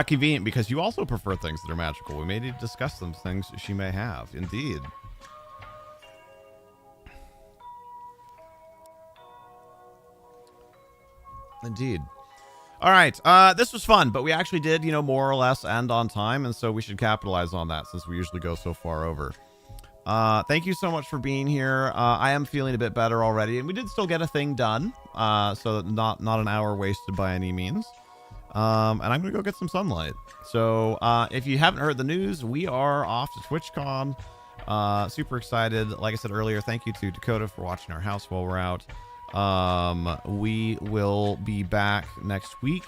Convenient, because you also prefer things that are magical. We may need to discuss some things she may have. Indeed. Indeed. All right. This was fun, but we actually did, you know, more or less end on time, and so we should capitalize on that since we usually go so far over. Thank you so much for being here. I am feeling a bit better already, and we did still get a thing done. So not an hour wasted by any means. And I'm gonna go get some sunlight. So if you haven't heard the news, we are off to TwitchCon. Super excited. Like I said earlier, thank you to Dakota for watching our house while we're out. We will be back next week.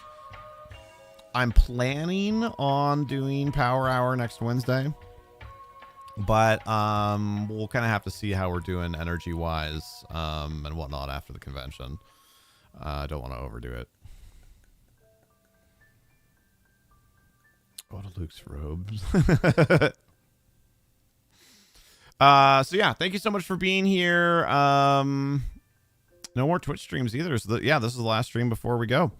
I'm planning on doing Power Hour next Wednesday. But we'll kind of have to see how we're doing energy wise and whatnot after the convention. I don't want to overdo it. Go to Luke's robes. So yeah, thank you so much for being here. No more Twitch streams either. So yeah, this is the last stream before we go.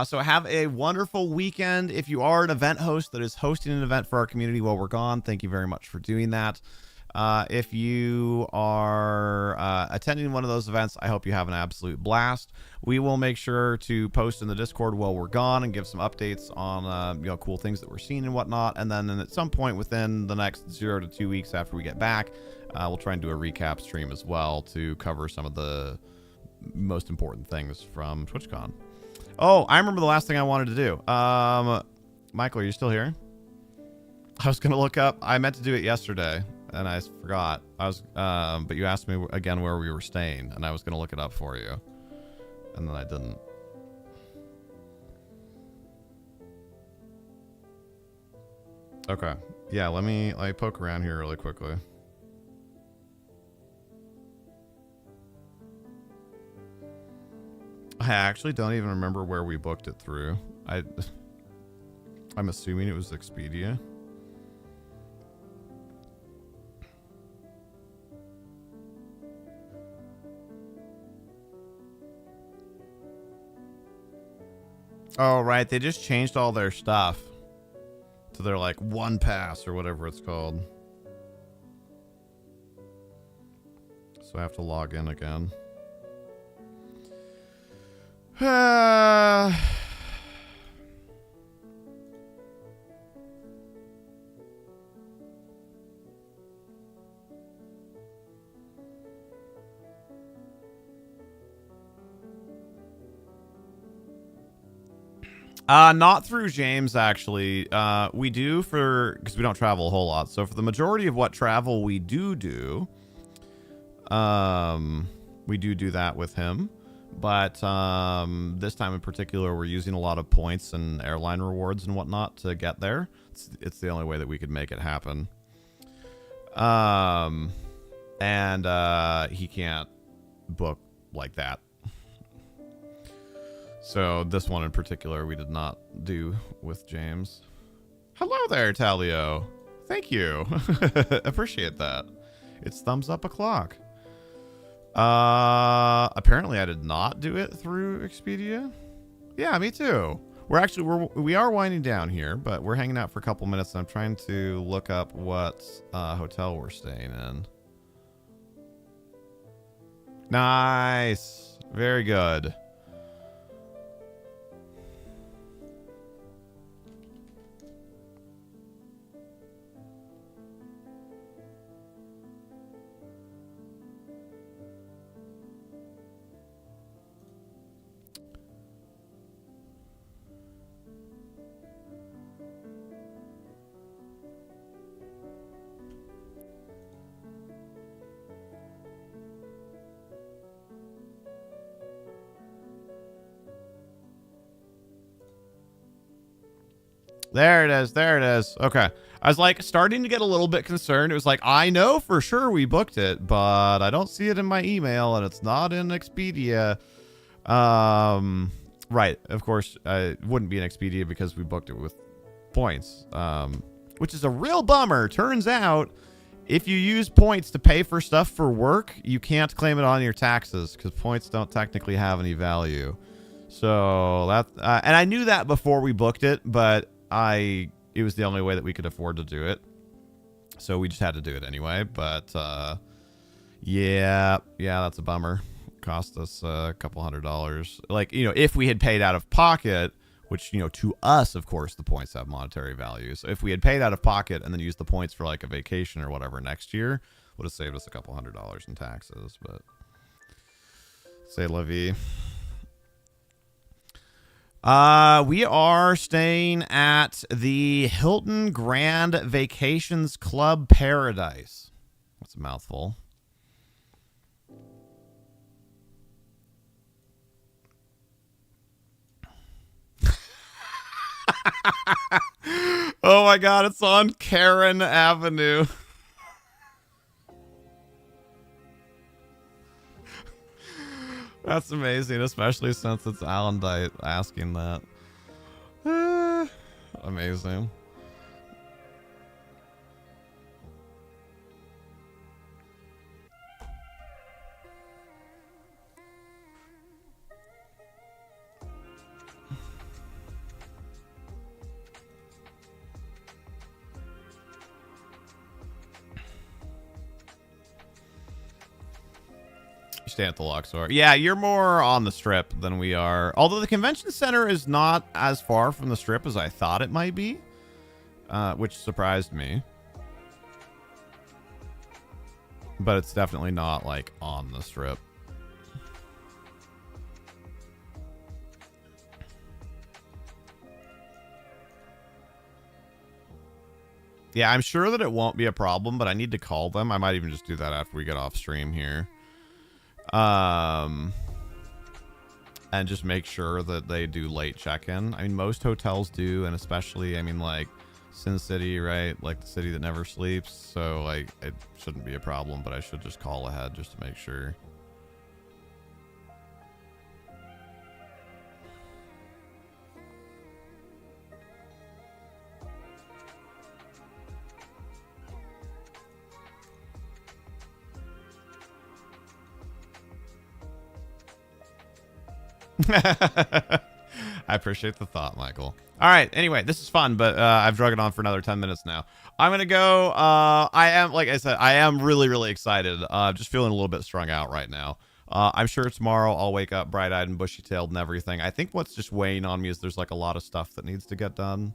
So have a wonderful weekend. If you are an event host that is hosting an event for our community while we're gone, thank you very much for doing that. If you are attending one of those events, I hope you have an absolute blast. We will make sure to post in the Discord while we're gone and give some updates on you know, cool things that we're seeing and whatnot. And then at some point within the next 0 to 2 weeks after we get back, we'll try and do a recap stream as well to cover some of the most important things from TwitchCon. Oh, I remember the last thing I wanted to do. Michael, are you still here? I was gonna look up. I meant to do it yesterday, and I forgot. But you asked me again where we were staying, and I was gonna look it up for you, and then I didn't. Okay. Yeah. Let me poke around here really quickly. I actually don't even remember where we booked it through. I'm assuming it was Expedia. Oh, right. They just changed all their stuff to their like one pass or whatever it's called. So I have to log in again. Not through James, actually. We do because we don't travel a whole lot. So for the majority of what travel we do, we do that with him. But this time in particular, we're using a lot of points and airline rewards and whatnot to get there. It's the only way that we could make it happen. And he can't book like that. So this one in particular, we did not do with James. Hello there, Talio. Thank you. Appreciate that. It's thumbs up o'clock. Apparently I did not do it through Expedia. Yeah, me too. We are winding down here, but we're hanging out for a couple minutes and I'm trying to look up what hotel we're staying in. Nice. Very good. There it is. There it is. Okay. I was like starting to get a little bit concerned. It was like, I know for sure we booked it, but I don't see it in my email and it's not in Expedia. Right. Of course, it wouldn't be in Expedia because we booked it with points, which is a real bummer. Turns out if you use points to pay for stuff for work, you can't claim it on your taxes because points don't technically have any value. So that, and I knew that before we booked it, but it was the only way that we could afford to do it. So we just had to do it anyway. But yeah, that's a bummer. Cost us a couple $100. Like, if we had paid out of pocket, which, to us, of course, the points have monetary value. So if we had paid out of pocket and then used the points for like a vacation or whatever next year, would have saved us a couple $100 in taxes. But say la vie. We are staying at the Hilton Grand Vacations Club Paradise. That's a mouthful. Oh my God, it's on Karen Avenue. That's amazing, especially since it's Alan Dite asking that. Amazing. Stay at the Luxor. Yeah, you're more on the Strip than we are. Although the convention center is not as far from the Strip as I thought it might be, which surprised me. But it's definitely not like on the Strip. Yeah, I'm sure that it won't be a problem, but I need to call them. I might even just do that after we get off stream here. And just make sure that they do late check-in. I mean, most hotels do, and especially, I mean, like Sin City, right? Like the city that never sleeps. So, like, it shouldn't be a problem, but I should just call ahead just to make sure. I appreciate the thought, Michael. All right. Anyway, this is fun, but I've drug it on for another 10 minutes now. I'm going to go. I am, like I said, I am really, really excited. Just feeling a little bit strung out right now. I'm sure tomorrow I'll wake up bright-eyed and bushy-tailed and everything. I think what's just weighing on me is there's like a lot of stuff that needs to get done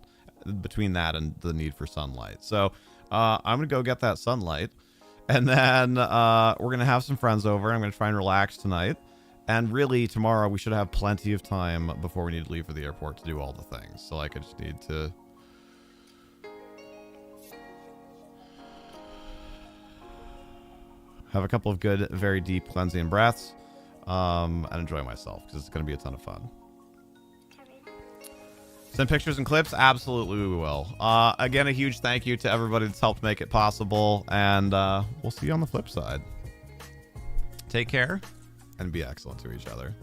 between that and the need for sunlight. So I'm going to go get that sunlight. And then we're going to have some friends over. I'm going to try and relax tonight. And really, tomorrow we should have plenty of time before we need to leave for the airport to do all the things. So like, I just need to have a couple of good, very deep cleansing breaths, and enjoy myself because it's going to be a ton of fun. Send pictures and clips? Absolutely, we will. Again, a huge thank you to everybody that's helped make it possible, and we'll see you on the flip side. Take care, and be excellent to each other.